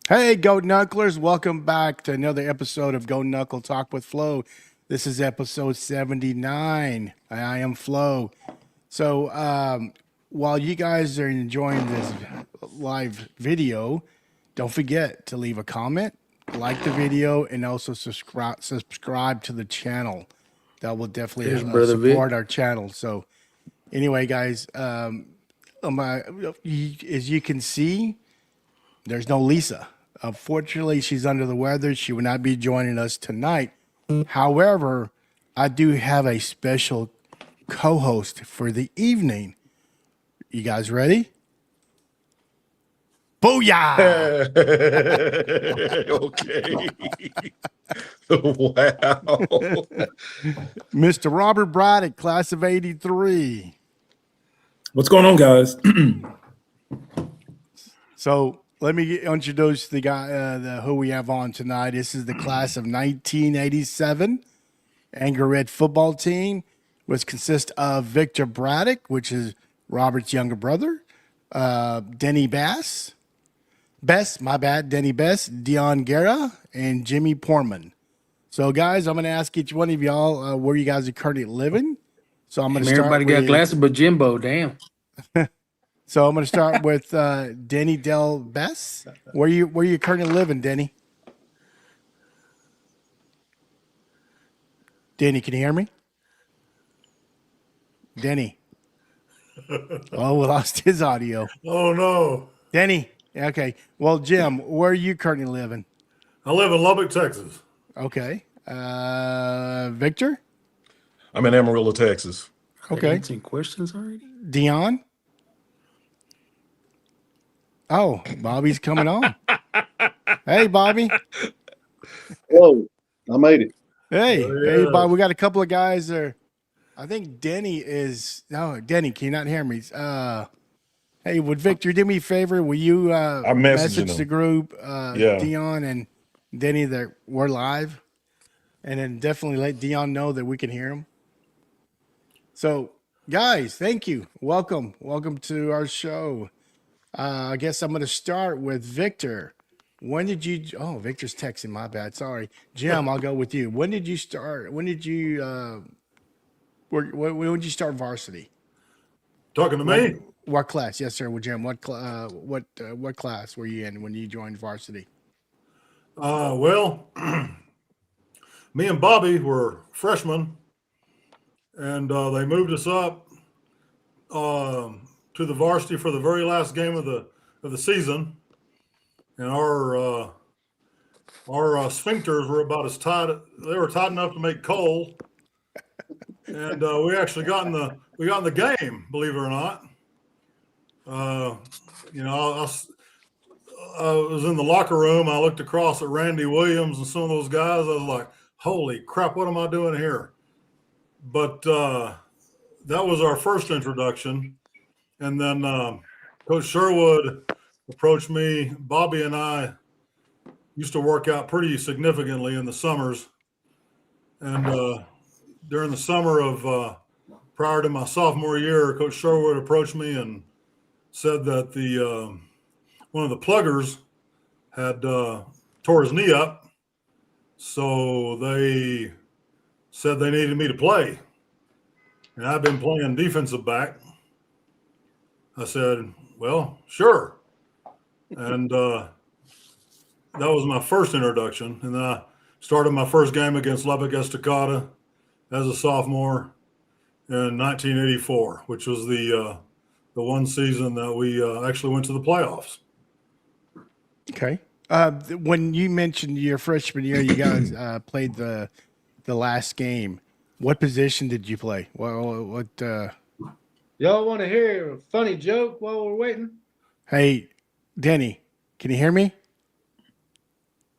Hey, Go Knucklers, welcome back to another episode of Go Knuckle Talk with Flo. This is episode 79. I am Flo. So, while you guys are enjoying this live video, don't forget to leave a comment, like the video, and also subscribe to the channel. That will definitely There's Brother Vic. support our channel. So, anyway, guys, as you can see, there's no Lisa. Unfortunately, she's under the weather. She will not be joining us tonight. However, I do have a special co-host for the evening. You guys ready? Booyah! Okay. Wow. Mr. Robert Braddock, class of 83. What's going on, guys? So let me introduce the guy, who we have on tonight. This is the class of 1987 Angry Red football team, which consists of Victor Braddock, which is Robert's younger brother, Denny Denny Best, Dion Guerra, and Jimmy Portman. So, guys, I'm going to ask each one of y'all where you guys are currently living. So I'm going to start. Everybody got glasses but Jimbo. Damn. So I'm going to start with Denny Del Best. Where you currently living, Denny? Denny, can you hear me? Denny. Oh, we lost his audio. Oh, no. Denny. Okay. Well, Jim, where are you currently living? I live in Lubbock, Texas. Okay. Victor? I'm in Amarillo, Texas. Okay. Answering questions already? Dion? Oh, Bobby's coming on. Hey, Bobby. Hello, I made it. Hey, Oh, hey, yeah. Bobby. We got a couple of guys there. I think Denny is. No, Denny, can you not hear me? Hey, would Victor do me a favor? Will you I'm messaging message him. the group, Yeah. Dion and Denny, that we're live, and then definitely let Dion know that we can hear him. So, guys, thank you. Welcome to our show. I guess I'm going to start with Victor. When did you? Oh, Victor's texting. My bad. Sorry, Jim. I'll go with you. When did you start? When did you? When did you start varsity? Talking to me? What class? Yes, sir. Well, Jim, what class were you in when you joined varsity? Well, me and Bobby were freshmen, and they moved us up to the varsity for the very last game of the season, and our sphincters were about as tight. They were tight enough to make coal, and we actually got in the game. Believe it or not, you know, I was in the locker room. I looked across at Randy Williams and some of those guys. I was like, "Holy crap! What am I doing here?" But that was our first introduction. And then Coach Sherwood approached me. Bobby and I used to work out pretty significantly in the summers. And during the summer of prior to my sophomore year, Coach Sherwood approached me and said that the one of the pluggers had tore his knee up. So they said they needed me to play. And I've been playing defensive back. I said, well, sure. And that was my first introduction. And then I started my first game against Lubbock Estacada as a sophomore in 1984, which was the one season that we actually went to the playoffs. Okay. When you mentioned your freshman year, you guys played the last game. What position did you play? What? Y'all want to hear a funny joke while we're waiting? Hey, Denny, can you hear me?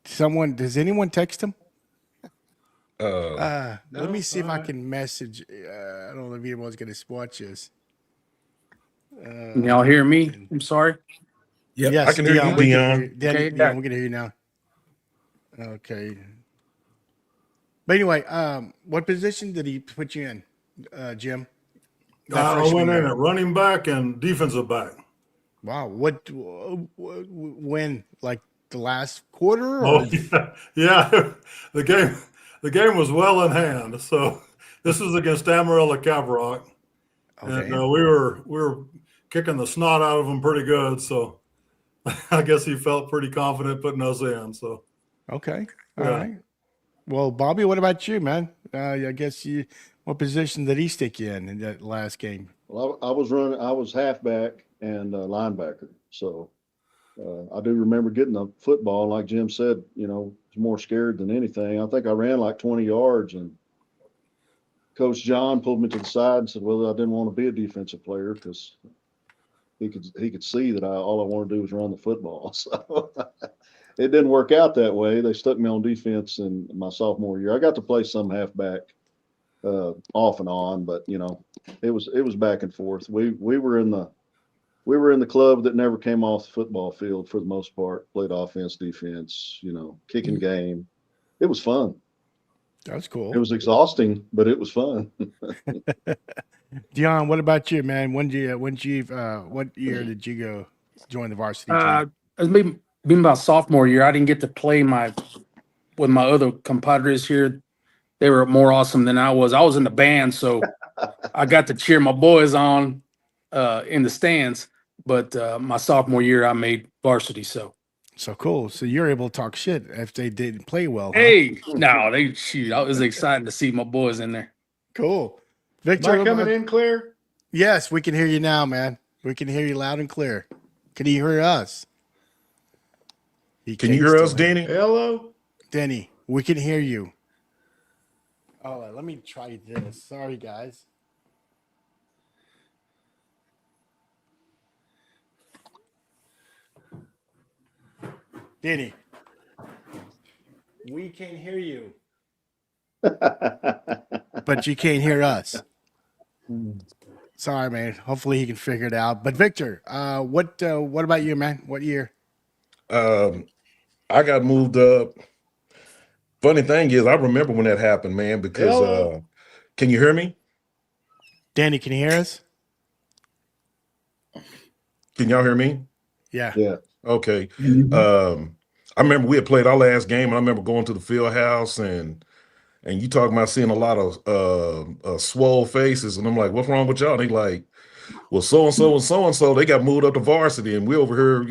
Does anyone text him? Let me see if I can message. I don't know if anyone's going to watch this. Can y'all hear me? I'm sorry. Yep. Yes, I can hear you, we Dion. hear Denny, Okay, Dion, we can hear you now. Okay. But anyway, what position did he put you in, Jim? I freshman went in year. at running back and defensive back. Wow. When? Like the last quarter? Or Oh yeah, yeah. The game was well in hand. So this was against Amarillo Caprock, and okay. we were kicking the snot out of them pretty good. So I guess he felt pretty confident putting us in. So Okay. All yeah. right. Well, Bobby, what about you, man? I guess what position did he stick you in that last game? Well, I was halfback and linebacker. So I do remember getting the football. Like Jim said, was more scared than anything. I think I ran like 20 yards, and Coach John pulled me to the side and said, "Well, I didn't want to be a defensive player because he could see that all I wanted to do was run the football." So it didn't work out that way. They stuck me on defense in my sophomore year. I got to play some halfback off and on, but it was back and forth. We were in the club that never came off the football field for the most part. Played offense, defense, kicking game. It was fun. That's cool. It was exhausting, but it was fun. Dion, what about you, man? What year did you go join the varsity team? It's been my sophomore year. I didn't get to play with my other compadres here. They were more awesome than I was. I was in the band, so I got to cheer my boys on in the stands. But my sophomore year, I made varsity. So Cool. So you're able to talk shit if they didn't play well. Huh? hey, no, they shoot. I was excited to see my boys in there. Cool. Am Victor, I coming in clear? Yes, we can hear you now, man. We can hear you loud and clear. Can you hear us? Can you hear us, Danny? Hello? Denny, we can hear you. All right, let me try this. Sorry, guys. Denny, we can hear you, but you can't hear us. Sorry, man. Hopefully he can figure it out. But Victor, what about you, man? What year? I got moved up. Funny thing is, I remember when that happened, man, because Hello? can you hear me? Danny, can you hear us? Can y'all hear me? Yeah. Yeah. Okay. I remember we had played our last game, and I remember going to the field house and you talking about seeing a lot of swole faces, and I'm like, what's wrong with y'all? And they like, well, so-and-so and so-and-so, they got moved up to varsity, and we over here,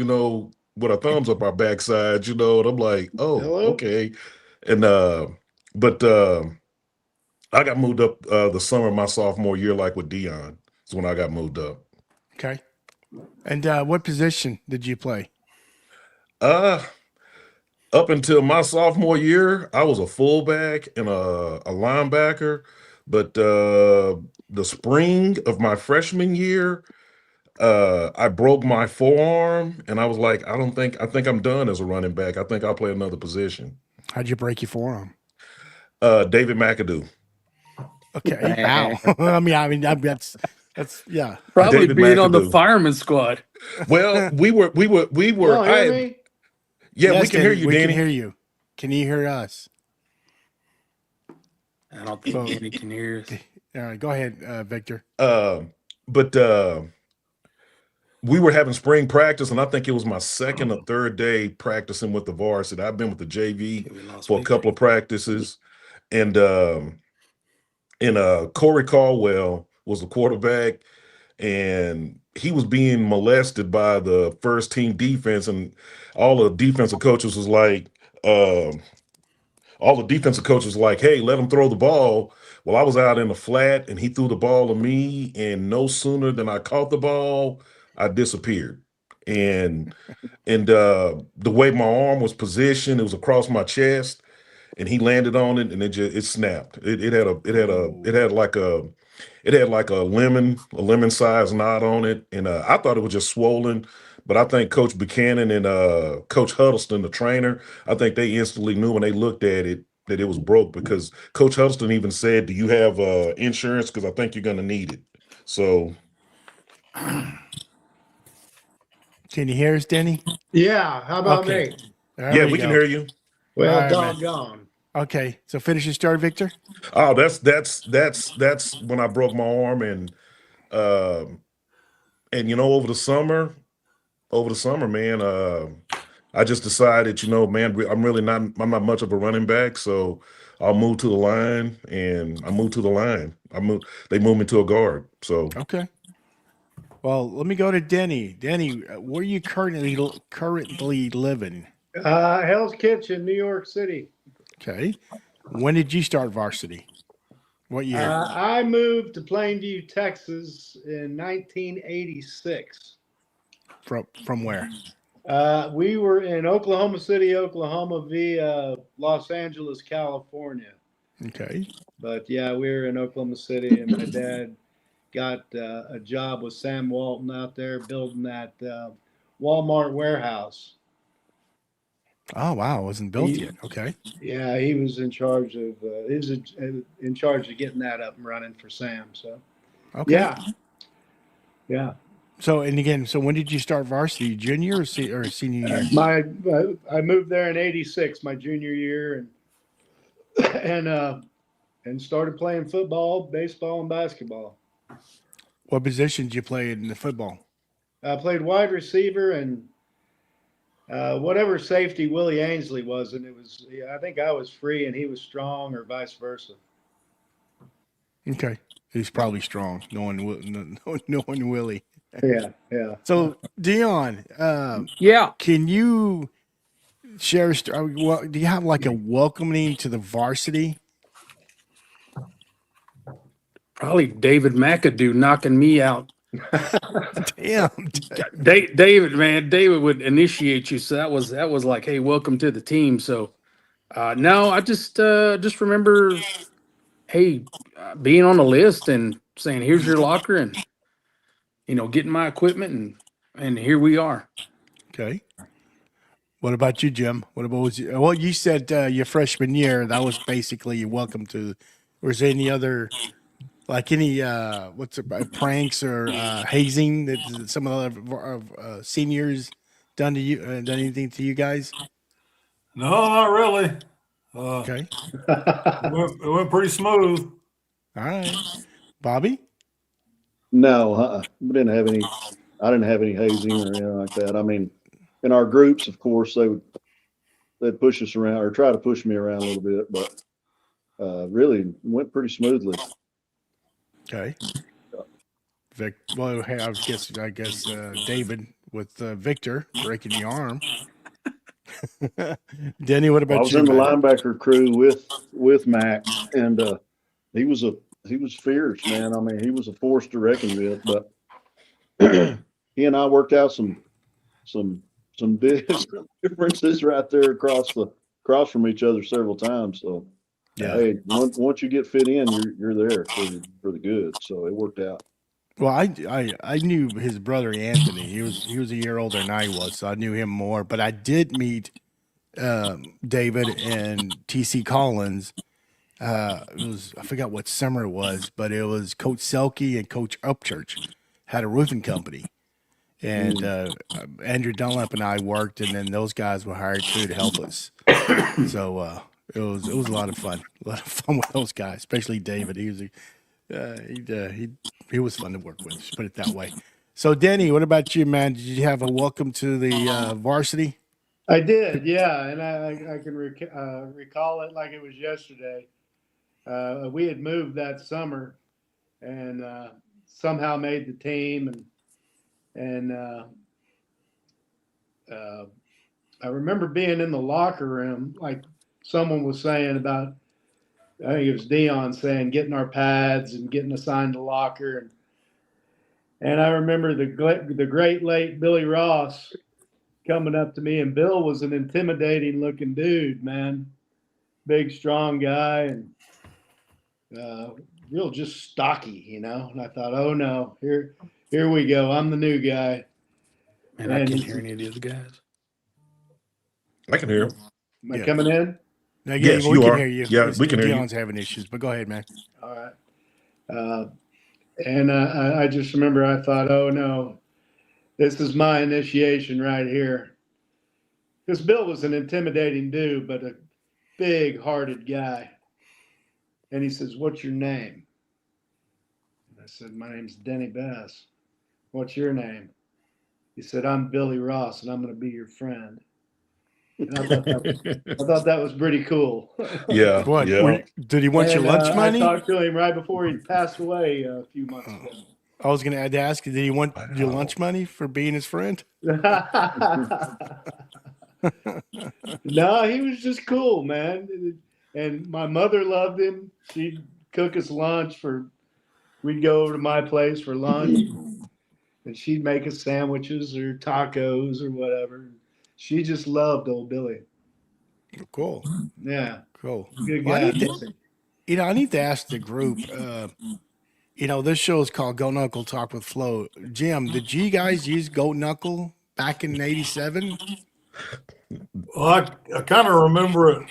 with our thumbs up our backside, and I'm like, oh, Hello? okay. And but I got moved up the summer of my sophomore year, like with Dion. Is when I got moved up. Okay. And what position did you play? Up until my sophomore year, I was a fullback and a linebacker. But the spring of my freshman year, I broke my forearm, and I was like, I think I'm done as a running back. I think I'll play another position. How'd you break your forearm? David McAdoo. Okay. Wow. I mean, that's yeah. Probably David being on the McAdoo. fireman squad. Well, we were. Y'all hear me? Yeah, Yes, we can hear you, we Danny. can hear you. Can you hear us? I don't think Danny can hear us. All right, go ahead, Victor. But we were having spring practice, and I think it was my second or third day practicing with the varsity. I've been with the JV We lost for a Victor. couple of practices, and Corey Caldwell was the quarterback, and he was being molested by the first team defense, and all the defensive coaches was like, hey, let him throw the ball. Well, I was out in the flat, and he threw the ball to me, and no sooner than I caught the ball, I disappeared. And the way my arm was positioned, it was across my chest, and he landed on it, and it snapped. It had like a lemon sized knot on it, and I thought it was just swollen. But I think Coach Buchanan and Coach Huddleston, the trainer, I think they instantly knew when they looked at it that it was broke, because Coach Huddleston even said, "Do you have insurance? Because I think you're going to need it." So, Can you hear us, Denny? Yeah, how about Okay. me? There yeah, we can hear you. Well, All right, man. doggone. Okay, so finish your story, Victor. Oh, that's when I broke my arm, and over the summer, man, I just decided, man, I'm not much of a running back, so I'll move to the line, and I moved to the line. They moved me to a guard. So Okay. Well, let me go to Denny. Denny, where are you currently living? Hell's Kitchen, New York City. Okay. When did you start varsity? What year? I moved to Plainview, Texas in 1986. From where? We were in Oklahoma City, Oklahoma via Los Angeles, California. Okay. But yeah, we were in Oklahoma City, and my dad got a job with Sam Walton out there building that Walmart warehouse. Oh wow, it wasn't built yet. Okay. Yeah, he was in charge of in charge of getting that up and running for Sam. So Okay. yeah. So when did you start varsity? Junior or senior year? I moved there in '86, my junior year, and started playing football, baseball, and basketball. What position did you play in the football? I played wide receiver and whatever safety Willie Ainsley was, and I think I was free and he was strong, or vice versa. Okay. He's probably strong, knowing Willie. Yeah. So Dion, Yeah. can you share a story? Well, do you have like a welcoming to the varsity? Probably David McAdoo knocking me out. Damn. David, man, David would initiate you. So that was like, hey, welcome to the team. So no, I just remember, hey, being on the list and saying, here's your locker, and getting my equipment, and here we are. Okay. What about you, Jim? Well, you said your freshman year, that was basically welcome to, or is there any other, like any, pranks or hazing that some of the seniors done to you, done anything to you guys? No, not really. Okay. It went pretty smooth. All right. Bobby? No, we didn't have any. I didn't have any hazing or anything like that. I mean, in our groups, of course, they'd push us around or try to push me around a little bit, but really went pretty smoothly. Okay. Well, hey, I guess David with Victor breaking the arm. Denny, what I about was you, in the man? linebacker crew with Mac, and he was fierce, man. I mean, he was a force to reckon with. But he and I worked out some big differences right there across from each other several times. So Yeah. hey, once you get fit in, you're there for the good. So it worked out. Well, I knew his brother Anthony. He was a year older than I was, so I knew him more. But I did meet David and TC Collins. I forgot what summer it was, but it was Coach Selke and Coach Upchurch had a roofing company, and Andrew Dunlap and I worked, and then those guys were hired too to help us. So it was a lot of fun, with those guys, especially David. He was fun to work with. Just put it that way. So, Denny, what about you, man? Did you have a welcome to the varsity? I did, yeah, and I can recall it like it was yesterday. We had moved that summer, and somehow made the team, and I remember being in the locker room, like someone was saying about, I think it was Dion saying, getting our pads and getting assigned a locker, and I remember the great late Billy Ross coming up to me, and Bill was an intimidating looking dude, man, big strong guy, and real just stocky, And I thought, oh no, here we go. I'm the new guy. Man, I can't hear any of these guys. I can hear him. Am I coming in? No, yeah, Yes, we you can are. hear you. Yeah, we can hear you. Dion's having issues, but go ahead, man. All right. And I just remember I thought, oh no, this is my initiation right here. Because Bill was an intimidating dude, but a big hearted guy. And he says, what's your name? And I said, my name's Denny Bass. What's your name? He said, I'm Billy Ross, and I'm going to be your friend. And I thought that was pretty cool. Yeah. What? Yeah. Did he want your And, lunch money? I talked to him right before he passed away a few months ago. I was going to ask you, did he want your Wow. lunch money for being his friend? No, he was just cool, man. And my mother loved him. She'd cook us lunch we'd go over to my place for lunch, and she'd make us sandwiches or tacos or whatever. She just loved old Billy. Cool. Yeah, Cool. good Well, guy. I need to ask the group, this show is called Go Knuckle Talk with Flo. Jim, did you guys use Go Knuckle back in 87? Well, I kind of remember it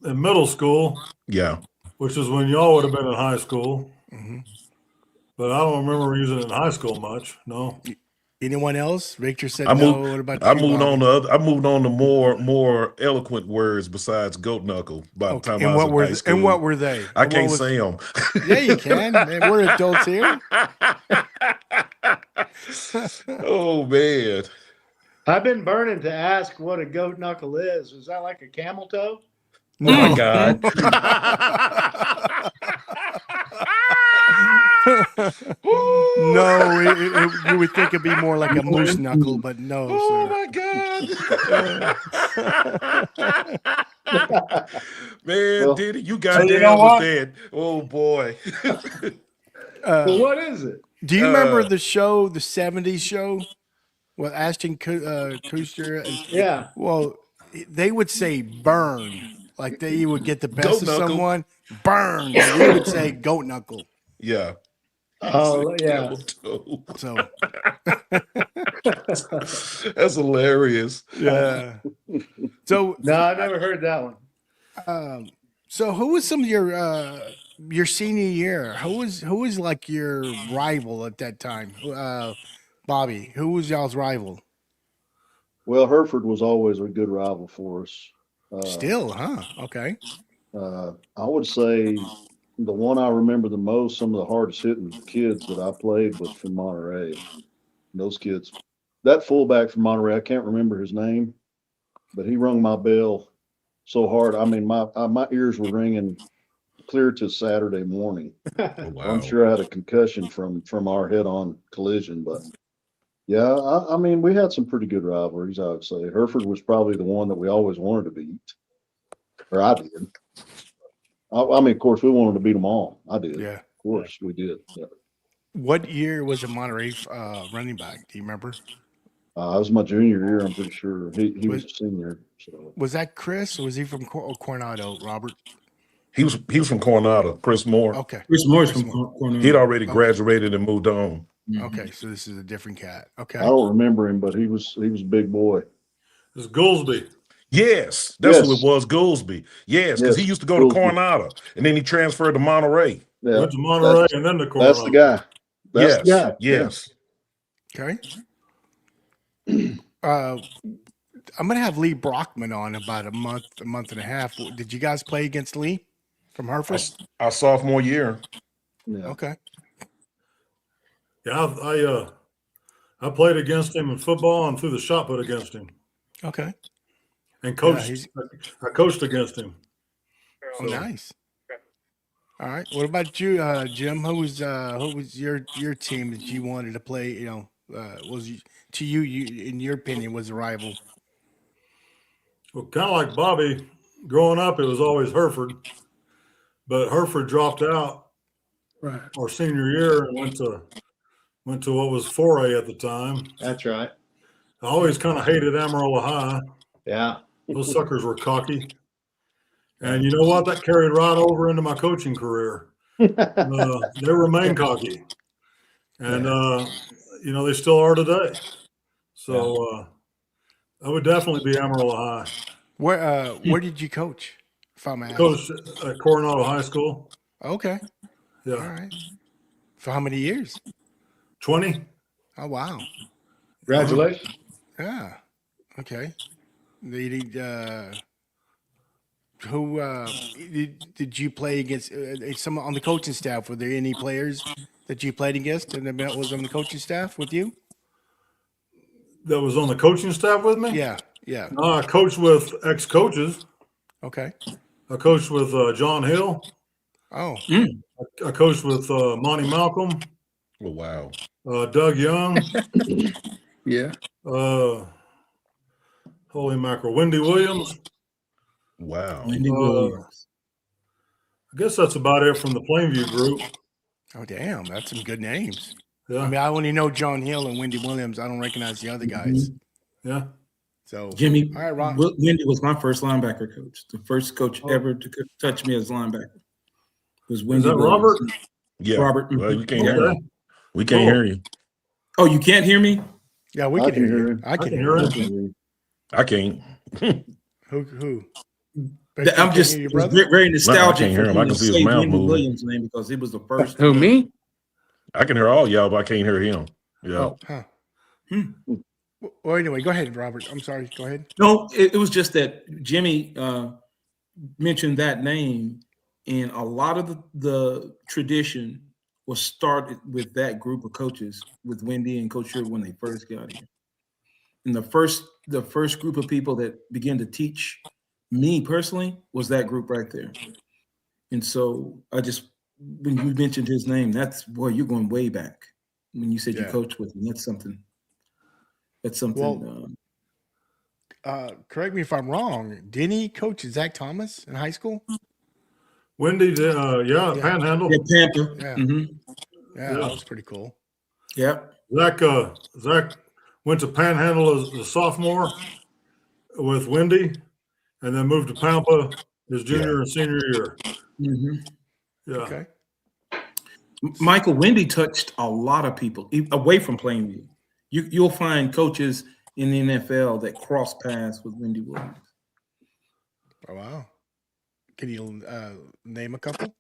in middle school, Yeah. which is when y'all would have been in high school. Mm-hmm. But I don't remember using it in high school much. No. Anyone else? Victor said I no. moved. What about I you, moved Bobby? on to other. I moved on to more eloquent words besides goat knuckle. By the time I was in high school, And what were they? I can't say them. Yeah, you can. Man, we're adults here. Oh man. I've been burning to ask what a goat knuckle is. Is that like a camel toe? Oh my God. No, you would think it'd be more like a moose knuckle, but no, Oh sir. my God. Man, Well, Diddy, you got you down know what? with that. Oh boy. Well, what is it? Do you remember the show, the 70s show with Ashton Kutcher? Yeah. Well, they would say burn. Like they would get the best Goat of knuckle. someone. Burn. And we would say goat knuckle. Yeah. Oh, yeah. Camel toe. So, That's hilarious. yeah. So, No, I never heard that one. so who was some of your senior year? Who was like your rival at that time? Bobby, who was y'all's rival? Well, Hereford was always a good rival for us. Still, huh? Okay. I would say the one I remember the most, some of the hardest hitting kids that I played with from Monterey. Those kids, that fullback from Monterey, I can't remember his name, but he rung my bell so hard. I mean, my ears were ringing clear to Saturday morning. Oh, wow. I'm sure I had a concussion from our head-on collision, but yeah, I mean, we had some pretty good rivalries. I would say Hereford was probably the one that we always wanted to beat, or I did. I mean, of course, we wanted to beat them all. I did. Yeah. Of course, we did. Yeah. What year was a Monterey running back? Do you remember? It was my junior year. I'm pretty sure he was a senior. So Was that Chris or was he from Coronado, Robert? He was from Coronado, Chris Moore. Okay. Chris Morris from Cornell. He'd already graduated and moved on. Okay. So this is a different cat. Okay. I don't remember him, but he was a big boy. It's Goolsby. Yes, that's who Yes. it was, Goolsby. Yes, because he Yes, used to go to Goolsby. Coronado, and then he transferred to Monterey. Yeah, Went to Monterey and then to Coronado. that's the guy. That's Yes, the guy. yes. Okay. I'm gonna have Lee Brockman on about a month and a half. Did you guys play against Lee from Hereford? Our sophomore year. Yeah. Okay. Yeah, I played against him in football and threw the shot put against him Okay. and coached. he's- I coached against him. Oh, nice. All right. What about you, Jim? Who was your team that you wanted to play? To you, in your opinion, was a rival? Well, kind of like Bobby, growing up, it was always Hereford, but Hereford dropped out Right. our senior year and went to what was 4A at the time. That's right. I always kind of hated Amarillo High. Yeah. Those suckers were cocky. And you know what? That carried right over into my coaching career. They remain cocky. And, they still are today. So I would definitely be Amarillo High. Where did you coach? If I'm asking. Coached at Coronado High School. Okay. Yeah. All right. For how many years? 20. Oh wow. Congratulations. Yeah. Okay. Did you play against some on the coaching staff? Were there any players that you played against and that was on the coaching staff with you? That was on the coaching staff with me? Yeah. Yeah. I coached with ex-coaches. Okay. I coached with John Hill. Oh, I coached with Monty Malcolm, Oh, wow. Doug Young, Yeah. holy mackerel, Wendy Williams. Wow. Wendy Uh, Williams. I guess that's about it from the Plainview group. oh, damn. That's some good names. Yeah, I mean, I only know John Hill and Wendy Williams. I don't recognize the other guys. yeah. So, Jimmy, all right, Ron. Wendy was my first linebacker coach. The first coach Oh. ever to touch me as linebacker was Is Wendy that Williams. Robert? Yeah. Robert. Well, you can't hear Okay. you. We can't Cool. hear you. Oh, you can't hear me? Yeah, we I can can hear hear you. him. I can hear hear you. I can hear you. I can't. Who? I'm just your it's brother. very No, I nostalgic can't hear for him. I him can to see his say mouth Wendy moving. Williams' name because he was the first. Who, me? I can hear all y'all, but I can't hear him. Yeah. Oh. Huh. Hmm. Well, anyway, go ahead, Robert. I'm sorry. Go ahead. No, it was just that Jimmy mentioned that name, and a lot of the tradition was started with that group of coaches, with Wendy and Coach Sherwood when they first got here. And the first group of people that began to teach me personally was that group right there. And so when you mentioned his name, that's, boy, you're going way back. When you said you Yeah. coached with him, that's something. Well, correct me if I'm wrong. Didn't he coach Zach Thomas in high school? Wendy, yeah, Panhandle. Yeah, Tampa. Yeah. Mhm. Yeah, that was pretty cool. Yep. Zach went to Panhandle as a sophomore with Wendy, and then moved to Pampa his junior and senior year. Mhm. Yeah. Okay. Michael, Wendy touched a lot of people away from Plainview. You'll find coaches in the NFL that cross paths with Wendy Williams. Oh, wow. Can you name a couple?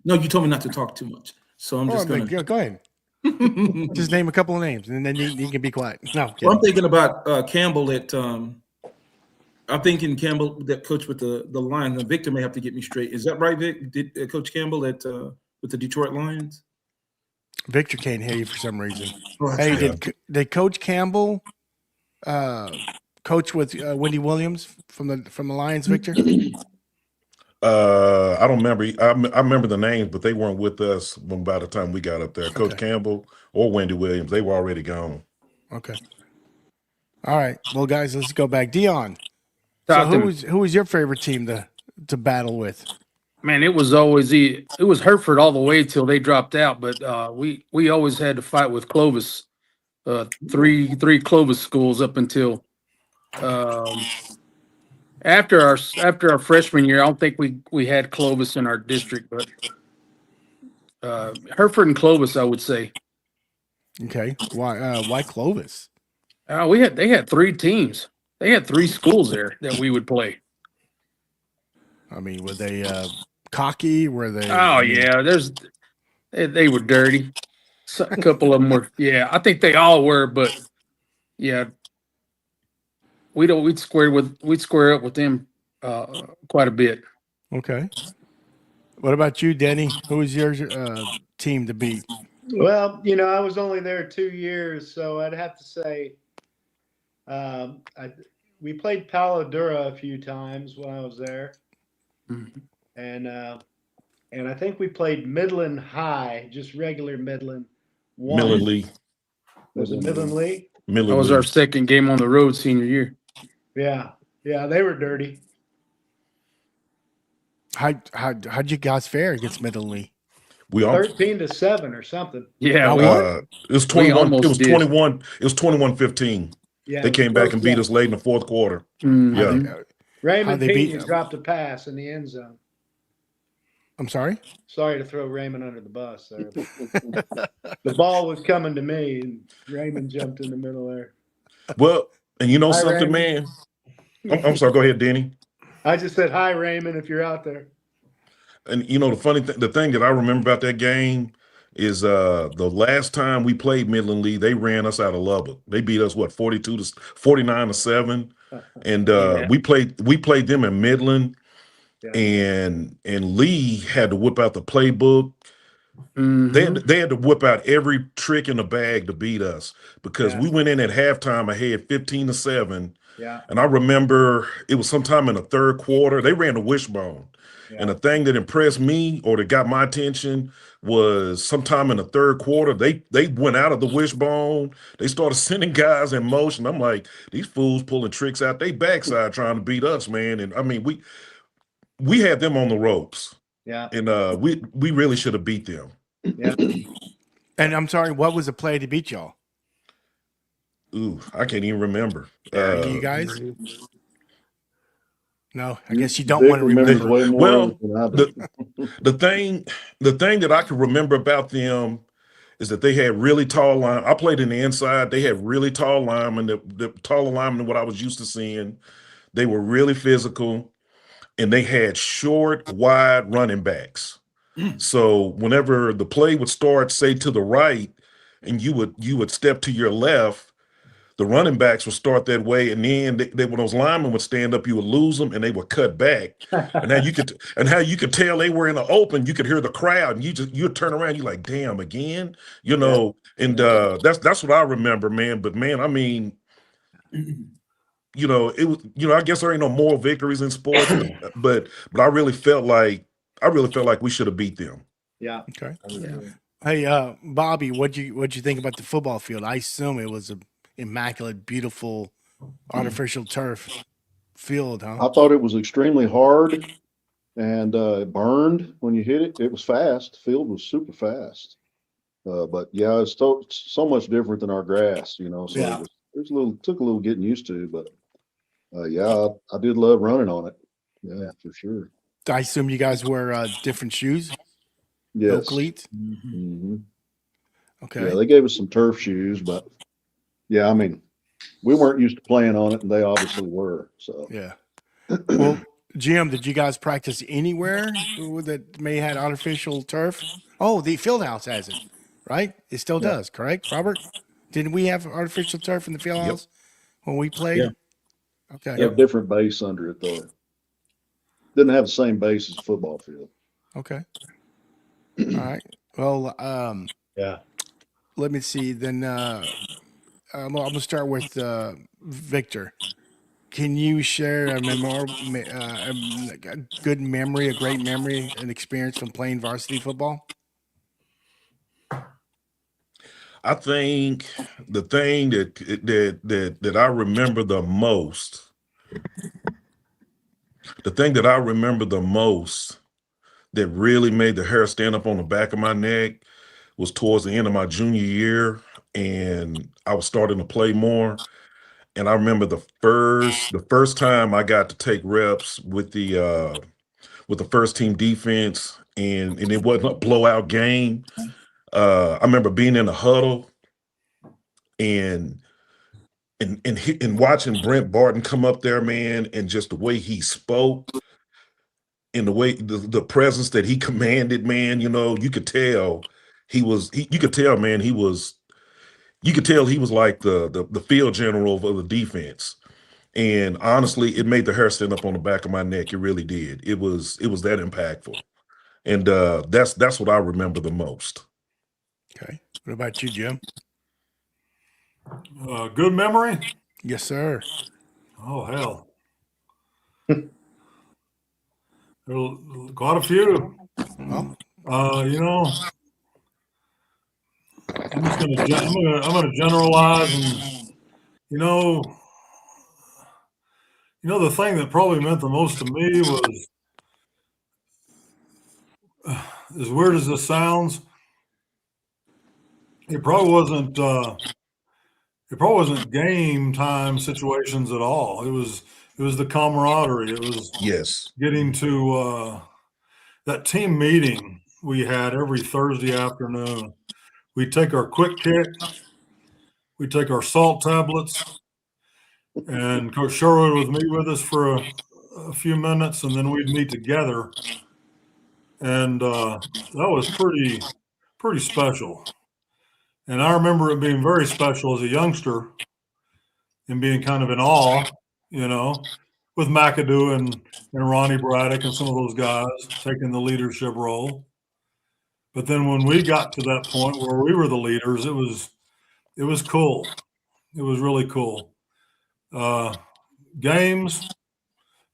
No, you told me not to talk too much, so I'm just gonna. Go ahead. Just name a couple of names, and then you can be quiet. No, Well, I'm kidding. thinking about Campbell I'm thinking Campbell that coach with the Lions. And Victor may have to get me straight. Is that right, Vic? Did Coach Campbell with the Detroit Lions? Victor can't hear you for some reason. Oh, that's Hey, right. did Coach Campbell coach with Wendy Williams from the Lions, Victor? I don't remember. I remember the names, but they weren't with us by the time we got up there. Coach Okay. Campbell or Wendy Williams, they were already gone. Okay. All right. Well, guys, let's go back. Dion. So Talk to me. who was your favorite team to battle with? Man, it was Hertford all the way till they dropped out, but we always had to fight with Clovis. Three Clovis schools up until after our freshman year. I don't think we had Clovis in our district, but Hertford and Clovis, I would say. Okay. Why Clovis? They had three teams. They had three schools there that we would play. I mean, were they cocky? Were they? Oh yeah, they were dirty. So, a couple of them were. Yeah, I think they all were, but yeah, we'd square up with them quite a bit. Okay. What about you, Denny? Who was your team to beat? Well, I was only there 2 years, so I'd have to say we played Palo Duro a few times when I was there, Mhm. and I think we played Midland High, just regular Midland. Miller Lee. Was it Midland Lee? Miller That was Lee. our second game on the road senior year. Yeah, they were dirty. How'd you guys fare against Middle Lee? We all 13-7 or something. Yeah, Y'all it was 21. almost It was did. 21. It was 21-15. Yeah, They it was came back close and beat game. us late in the fourth quarter. Mhm. Yeah. Raymond How'd they beat Pena them? dropped a pass in the end zone. I'm sorry. Sorry to throw Raymond under the bus there. The ball was coming to me, and Raymond jumped in the middle there. Well, and you know Hi, something, Raymond. man. I'm sorry. Go ahead, Denny. I just said, hi, Raymond, if you're out there. And you know the funny thing, the thing that I remember about that game is the last time we played Midland Lee, they ran us out of Lubbock. They beat us 49-7, and Yeah. we played them in Midland, Yeah. and Lee had to whip out the playbook. Mhm. They had to whip out every trick in the bag to beat us because Yeah. we went in at halftime ahead 15-7. Yeah. And I remember it was sometime in the third quarter. They ran the wishbone. And Yeah. the thing that impressed me or that got my attention was sometime in the third quarter, they went out of the wishbone. They started sending guys in motion. I'm like, these fools pulling tricks out they backside trying to beat us, man. And I mean, we had them on the ropes. Yeah. And we really should have beat them. Yeah. And I'm sorry, what was the play to beat y'all? Ooh, I can't even remember. You guys? No, I guess you don't Vic want to remembers remember. way more Well, than I do. the thing that I can remember about them is that they had really tall line. I played in the inside. They had really tall linemen, the taller linemen than what I was used to seeing. They were really physical, and they had short, wide running backs. So whenever the play would start, say to the right, and you would step to your left, the running backs would start that way, and then when those linemen would stand up, you would lose them, and they would cut back. And how you could tell they were in the open. You could hear the crowd, and you'd turn around, you're like, damn, again, you know. And that's what I remember, man. But man, I mean, you know, it was, you know, I guess there ain't no moral victories in sports, but I really felt like we should have beat them. Yeah. Okay. Yeah. Hey, Bobby, what'd you think about the football field? I assume it was a immaculate, beautiful, artificial turf field, huh? I thought it was extremely hard and it burned when you hit it. It was fast. The field was super fast. But yeah, it's so much different than our grass, you know. So Yeah. it was took a little getting used to, but yeah, I did love running on it. Yeah, for sure. I assume you guys wear different shoes, no Yes. cleats. hmm Okay. Yeah, they gave us some turf shoes, but yeah, I mean, we weren't used to playing on it, and they obviously were. So Yeah. Well, Jim, did you guys practice anywhere that may had artificial turf? Oh, the field house has it, right? It still Yeah. does, correct, Robert? Didn't we have artificial turf in the field Yep. house when we played? Yeah. Okay. they have different base under it though. Didn't have the same base as a football field. Okay. All right. Well, Yeah. let me see. Then I'm gonna start with Victor. Can you share a a good memory, a great memory, an experience from playing varsity football? I think the thing that I remember the most, that really made the hair stand up on the back of my neck was towards the end of my junior year, and I was starting to play more. And I remember the first time I got to take reps with the first team defense, and it wasn't a blowout game. I remember being in a huddle and and watching Brent Barton come up there, man, and just the way he spoke and the way the presence that he commanded, man, you know, you could tell you could tell, man, you could tell he was like the field general of the defense. And honestly, it made the hair stand up on the back of my neck. It really did. It was that impactful. And that's what I remember the most. Okay. What about you, Jim? Good memory. Yes, sir. Oh hell, there's quite a few. Well, You know, I'm gonna generalize, and you know, the thing that probably meant the most to me was, as weird as this sounds, it probably wasn't game time situations at all. It was the camaraderie. It was Yes. getting to that team meeting we had every Thursday afternoon. We take our quick kick, we take our salt tablets, and Coach Sherwood would meet with us for a few minutes, and then we'd meet together. And that was pretty special. And I remember it being very special as a youngster and being kind of in awe, you know, with McAdoo and Ronnie Braddock and some of those guys taking the leadership role. But then when we got to that point where we were the leaders, it was cool. It was really cool. Games,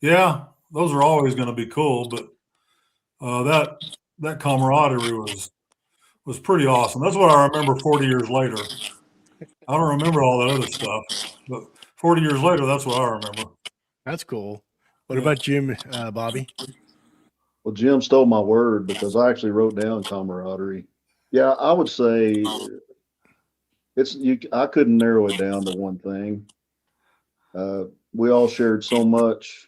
yeah, those are always going to be cool, but that camaraderie was pretty awesome. That's what I remember 40 years later. I don't remember all that other stuff, but 40 years later, that's what I remember. That's cool. What Yeah. about Jim, Bobby? Well, Jim stole my word because I actually wrote down camaraderie. Yeah, I would say I couldn't narrow it down to one thing. We all shared so much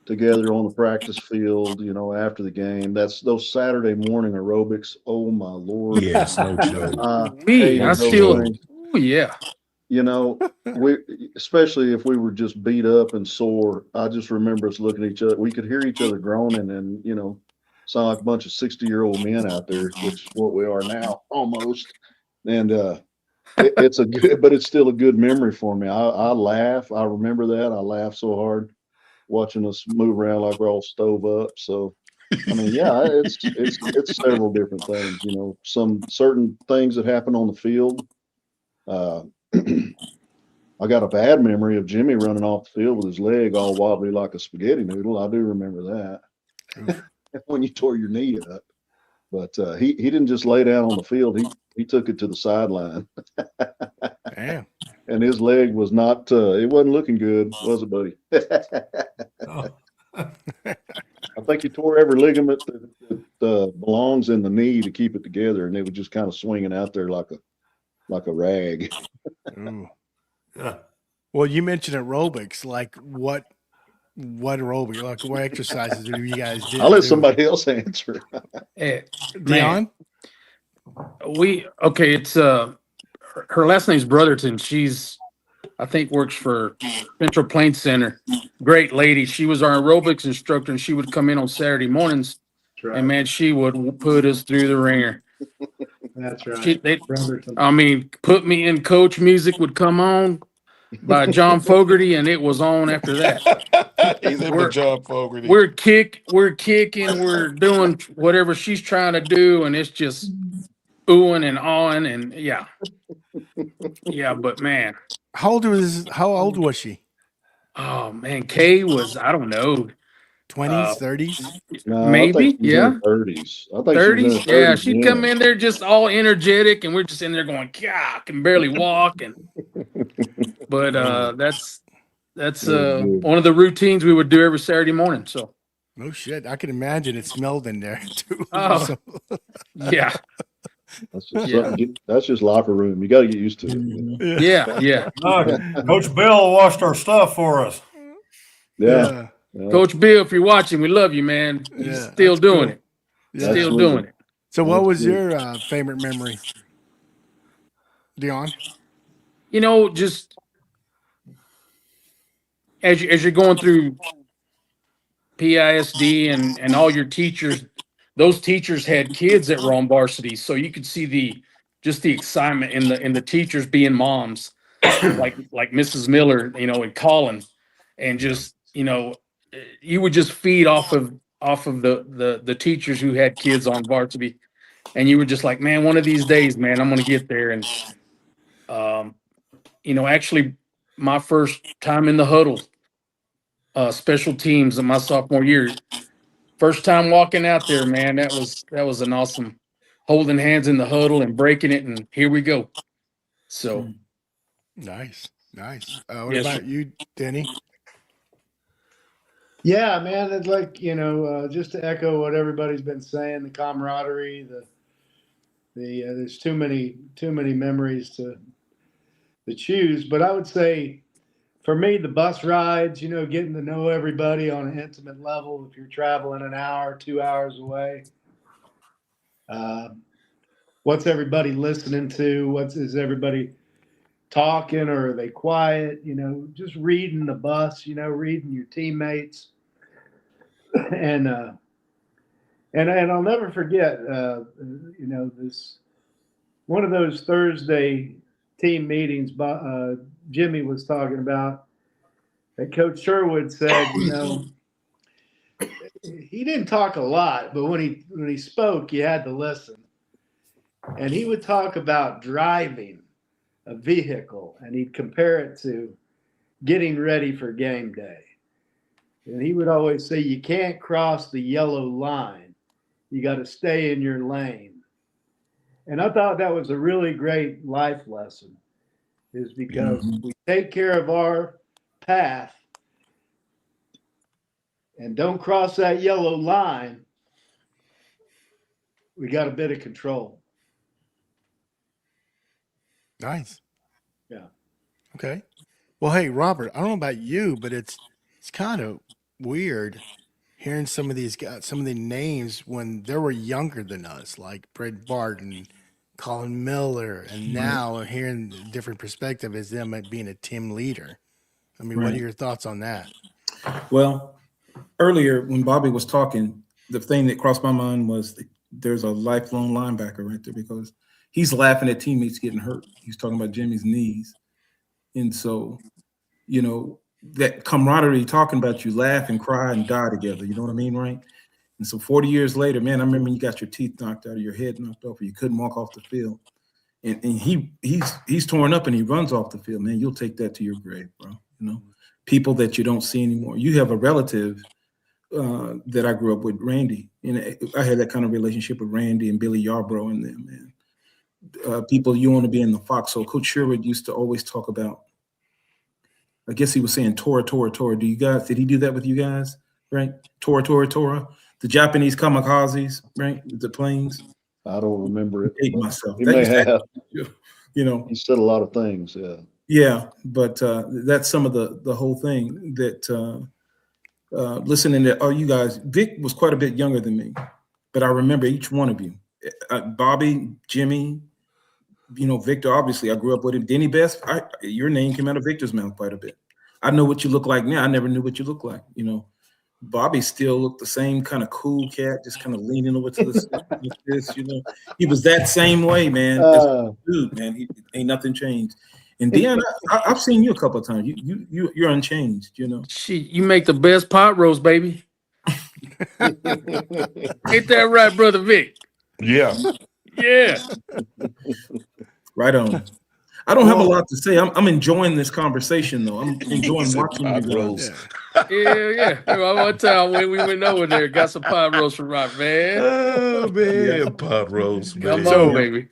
together on the practice field, after the game. That's those Saturday morning aerobics. Oh my Lord. Yes, no joke. Hated I those still, things. oh yeah. We, especially if we were just beat up and sore, I just remember us looking at each other. We could hear each other groaning and, sound like a bunch of 60-year-old men out there, which is what we are now almost. And, it's a good, but it's still a good memory for me. I laugh. I remember that. I laugh so hard watching us move around like we're all stove up. So, I mean, yeah, it's several different things, some certain things that happen on the field. I got a bad memory of Jimmy running off the field with his leg all wobbly like a spaghetti noodle. I do remember that when you tore your knee up. But he didn't just lay down on the field. He took it to the sideline. Damn. And his leg was not. It wasn't looking good, was it, buddy? Oh. I think he tore every ligament that belongs in the knee to keep it together, and it was just kind of swinging out there like a rag. Ooh. Yeah. Well, you mentioned aerobics. Like what aerobic? Like what exercises do you guys do? I'll let somebody else answer. Dion? It's her last name's Brotherton. She's, I think, works for Central Plains Center. Great lady. She was our aerobics instructor, and she would come in on Saturday mornings, That's right. and man, she would put us through the ringer. That's right. Brotherton. I mean, put me in coach music would come on by John Fogerty, and it was on after that. He's in We're- with John Fogerty. We're kicking, we're doing whatever she's trying to do, and it's just oohing and awing, and yeah. But man, How old was she? oh man, Kay was, I don't know, 20s, 30s? No, maybe, I think she's in yeah. her 30s. I think she's in 30s. her 30s. Yeah, she'd come in there just all energetic, and we're just in there going, "Yeah, I can barely walk." But that's one of the routines we would do every Saturday morning. So No shit. I can imagine it smelled in there too. Oh. So- yeah, That's just something. That's just locker room. You got to get used to it. yeah. Coach Bill washed our stuff for us. Yeah. Coach Bill, if you're watching, we love you, man. He's Yeah, still that's doing cool. it. Yeah. Still Absolutely. doing it. So what was Absolutely. your favorite memory? Dion? Just as you're going through PISD and all your teachers, those teachers had kids that were on varsity, so you could see the excitement in the teachers being moms, like Mrs. Miller, and Colin, and just you would just feed off of the teachers who had kids on varsity, and you were just like, man, one of these days, man, I'm gonna get there. And actually, my first time in the huddle, special teams in my sophomore year, first time walking out there, man, that was an awesome holding hands in the huddle and breaking it, and here we go. So Nice. What Yes, about sir. you, Denny? Yeah, man, it's like, just to echo what everybody's been saying, the camaraderie, there's too many memories to choose. But I would say for me, the bus rides, getting to know everybody on an intimate level, if you're traveling an hour, 2 hours away, what's everybody listening to? Is everybody talking, or are they quiet? Just reading the bus, reading your teammates. And I'll never forget, this one of those Thursday team meetings. Jimmy was talking about that Coach Sherwood said, he didn't talk a lot, but when he spoke, you had to listen. And he would talk about driving a vehicle, and he'd compare it to getting ready for game day. And he would always say, you can't cross the yellow line. You got to stay in your lane. And I thought that was a really great life lesson, is because we take care of our path and don't cross that yellow line, we got a bit of control. Nice. Yeah. Okay. Well, hey, Robert, I don't know about you, but it's kind of weird hearing some of these guys, some of the names when they were younger than us, like Brett Barton, Colin Miller, and now hearing the different perspective as them being a team leader. I mean, what are your thoughts on that? Well, earlier when Bobby was talking, the thing that crossed my mind was there's a lifelong linebacker right there, because he's laughing at teammates getting hurt. He's talking about Jimmy's knees. And so, you know, that camaraderie, talking about, you laugh and cry and die together. You know what I mean, right? And so 40 years later, man, I remember you got your teeth knocked out of your head knocked off, or you couldn't walk off the field. And he's torn up and he runs off the field, man. You'll take that to your grave, bro. You know, people that you don't see anymore. You have a relative that I grew up with, Randy, and I had that kind of relationship with Randy and Billy Yarbrough and them, man. People you want to be in the foxhole. Coach Sherwood used to always talk about, I guess he was saying Tora, Tora, Tora. Did he do that with you guys? Right? Tora, Tora, Tora. The Japanese kamikazes, right? The planes. I don't remember it. I hate myself. He may have. You know. He said a lot of things, yeah. Yeah, but that's some of the whole thing that listening to you guys. Vic was quite a bit younger than me, but I remember each one of you. Bobby, Jimmy, you know, Victor, obviously I grew up with him. Denny Best, your name came out of Victor's mouth quite a bit. I know what you look like now. I never knew what you look like, you know. Bobby still looked the same kind of cool cat, just kind of leaning over to the side like this, you know. He was that same way, man. Dude, man, ain't nothing changed. And Deon, I've seen you a couple of times. You're unchanged, you know. You make the best pot roast, baby. Ain't that right, brother Vic? Yeah. Yeah. Right on. I don't have a lot to say. I'm enjoying this conversation, though. I'm enjoying watching you guys. Yeah. One time when we went over there, got some pot roast from Rock, man. Oh, man, pot roast, man. Come on, baby.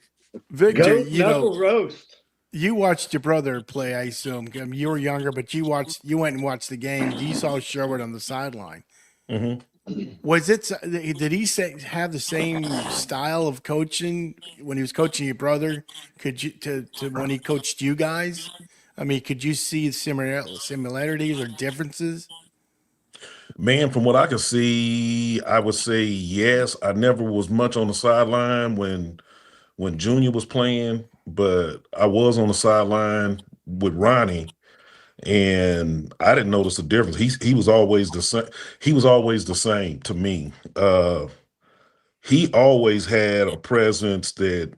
Victor, Knuckle roast. You watched your brother play, I assume. I mean, you were younger, but you went and watched the game. You saw Sherwood on the sideline. Mm-hmm. Was it? Did he have the same style of coaching when he was coaching your brother? Could you to when he coached you guys? I mean, could you see similarities or differences? Man, from what I can see, I would say yes. I never was much on the sideline when Junior was playing, but I was on the sideline with Ronnie. And I didn't notice the difference. He was always the same. He was always the same to me. He always had a presence that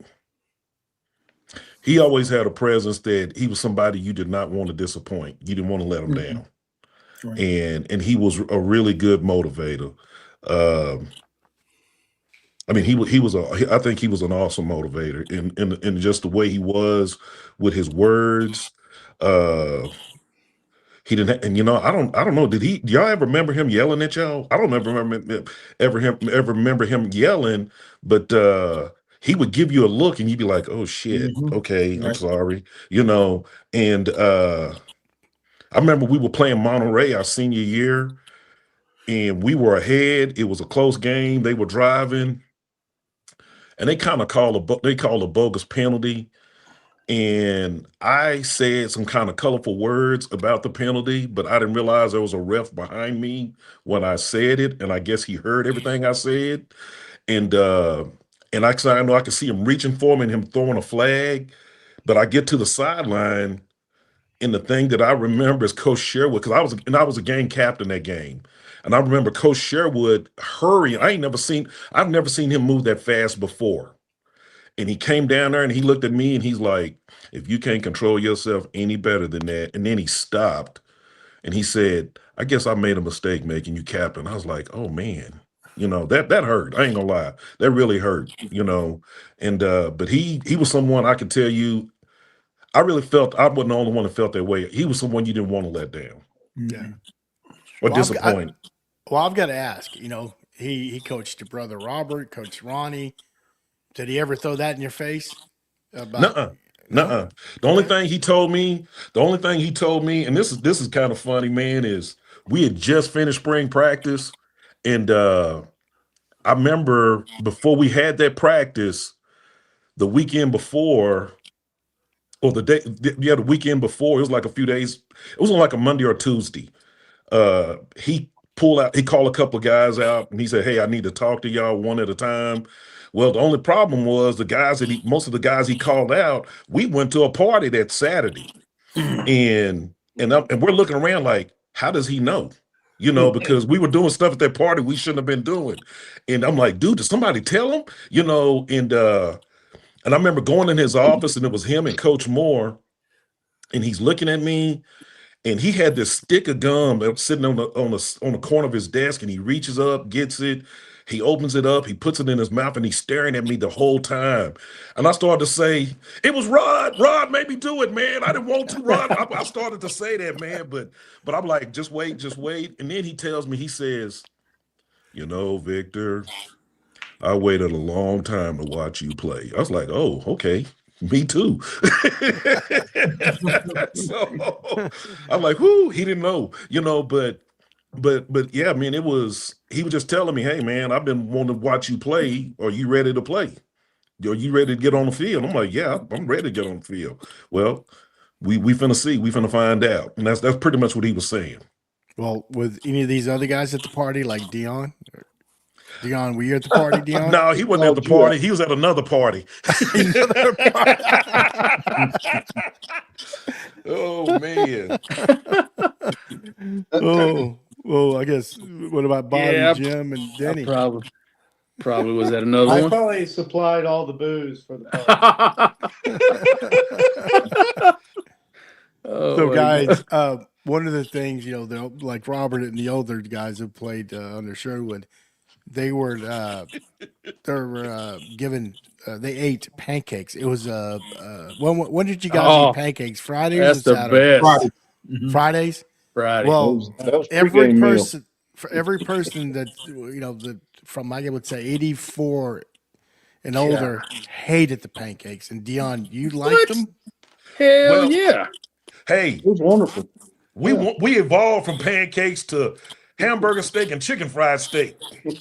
he was somebody you did not want to disappoint. You didn't want to let him down. Right. And he was a really good motivator. I mean, I think he was an awesome motivator in just the way he was with his words. He didn't, and you know, I don't know. Do y'all ever remember him yelling at y'all? I don't ever remember him yelling, but he would give you a look, and you'd be like, "Oh shit, okay, I'm sorry," you know. And I remember we were playing Monterey our senior year, and we were ahead. It was a close game. They were driving, and they kind of called a bogus penalty. And I said some kind of colorful words about the penalty, but I didn't realize there was a ref behind me when I said it. And I guess he heard everything I said. And I know I could see him reaching for me and him throwing a flag. But I get to the sideline, and the thing that I remember is Coach Sherwood, because I was a game captain that game. And I remember Coach Sherwood hurrying. I've never seen him move that fast before. And he came down there and he looked at me and he's like, "If you can't control yourself any better than that." And then he stopped And he said, I guess I made a mistake making you captain. I was like, oh man, that hurt. I ain't gonna lie. That really hurt, And but he was someone I can tell you, I really felt I wasn't the only one that felt that way. He was someone you didn't want to let down Yeah. or Well, disappoint. I've got to ask, he coached your brother Robert, coached Ronnie. Did he ever throw that in your face? Nuh-uh. No? Nuh-uh. The only thing he told me, and this is kind of funny, man, is we had just finished spring practice. And I remember before we had that practice, the weekend before, or the weekend before, it was like a few days, it was on like a Monday or Tuesday. He called a couple of guys out and he said, hey, I need to talk to y'all one at a time. Well, the only problem was most of the guys he called out, we went to a party that Saturday. And we're looking around like, how does he know? Because we were doing stuff at that party we shouldn't have been doing. And I'm like, dude, did somebody tell him? And I remember going in his office and it was him and Coach Moore. And he's looking at me and he had this stick of gum that was sitting on the corner of his desk, and he reaches up, gets it, he opens it up, he puts it in his mouth, and he's staring at me the whole time. And I started to say, it was Rod made me do it, man. I didn't want to, Rod. I started to say that, man, but I'm like, just wait. And then he tells me, he says, Victor, I waited a long time to watch you play. I was like, oh, okay. Me too. So I'm like, whoo, he didn't know, but yeah, I mean, he was just telling me, hey man, I've been wanting to watch you play. Are you ready to play? Are you ready to get on the field? I'm like, yeah, I'm ready to get on the field. Well, we finna see, we finna find out. And that's pretty much what he was saying. Well, with any of these other guys at the party, like Dion, were you at the party, Dion? No, he wasn't at the party. He was at another party. Oh man. Oh, well, I guess. What about Bobby, Yeah, Jim, and Denny? Probably was that another I one. probably supplied all the booze for the party. So, guys, one of the things, like Robert and the older guys who played under Sherwood, they were given they ate pancakes. It was when did you guys eat pancakes? Fridays That's or the Saturdays? best. Fridays. Friday. Well, That was every pregame meal. person for every person that from I would say 84 and older hated the pancakes. And Dion, you liked them? Hell Well, yeah. Hey, It was wonderful. we evolved from pancakes to hamburger steak and chicken fried steak.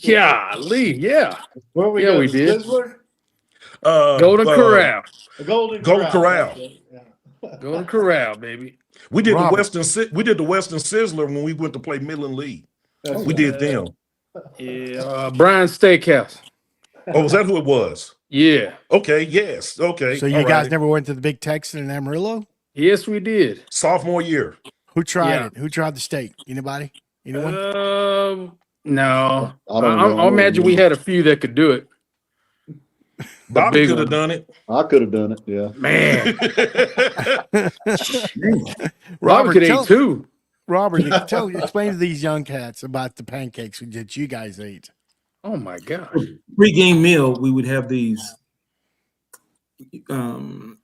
Golly, yeah. Where we Yeah, go, we the did. Sizzler? Golden Corral. The Golden Corral. That's it, yeah. Golden Corral, baby. We did Robert. the Western Sizzler when we went to play Midland League. That's We it. did them. Yeah, Brian's Steakhouse. Oh, was that who it was? Yeah. Okay, yes. Okay. So you all guys right. never went to the Big Texan in Amarillo? Yes, we did. Sophomore year. Who tried Yeah. it? Who tried the steak? Anybody? Anyone? No. I don't know. I imagine we had a few that could do it. Bobby big could have one. done it. I could have done it. Yeah. Man, Robert Robert, could eat too. Robert, explain to these young cats about the pancakes that you guys ate. Oh my gosh. Pre-game meal, we would have these. I'm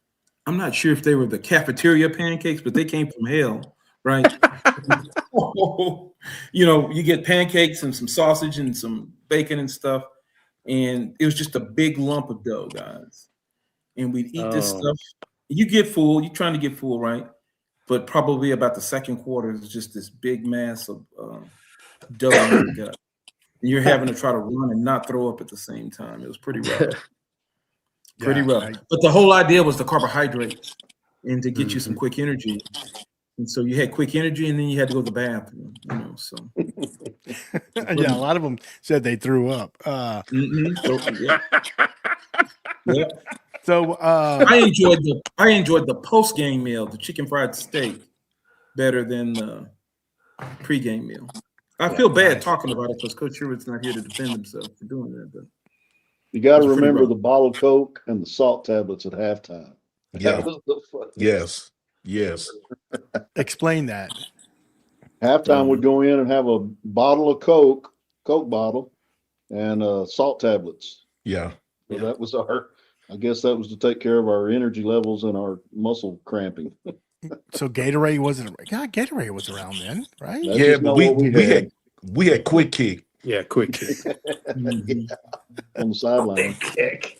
not sure if they were the cafeteria pancakes, but they came from hell, right? You get pancakes and some sausage and some bacon and stuff, and it was just a big lump of dough, guys. And we'd eat this stuff. You get full. You're trying to get full, right? But probably about the second quarter is just this big mass of dough in your gut. And you're having to try to run and not throw up at the same time. It was pretty rough. Pretty rough. But the whole idea was the carbohydrates and to get you some quick energy. And so you had quick energy and then you had to go to the bathroom, so. Yeah, a lot of them said they threw up. So, yeah. So I enjoyed the post-game meal, the chicken fried steak, better than the pre-game meal. I feel bad talking about it because Coach Sherwood's not here to defend himself for doing that. But You got to It's pretty remember rough. the bottled Coke and the salt tablets at halftime. Yeah. That was the fun. Yes. explain that. Halftime would go in and have a bottle of Coke bottle, and salt tablets. Yeah. So that was I guess that was to take care of our energy levels and our muscle cramping. So Gatorade wasn't. God, Gatorade was around then, right? That's Yeah, just but not what we had quick kick. Yeah, quick kick. on the sideline. Kick.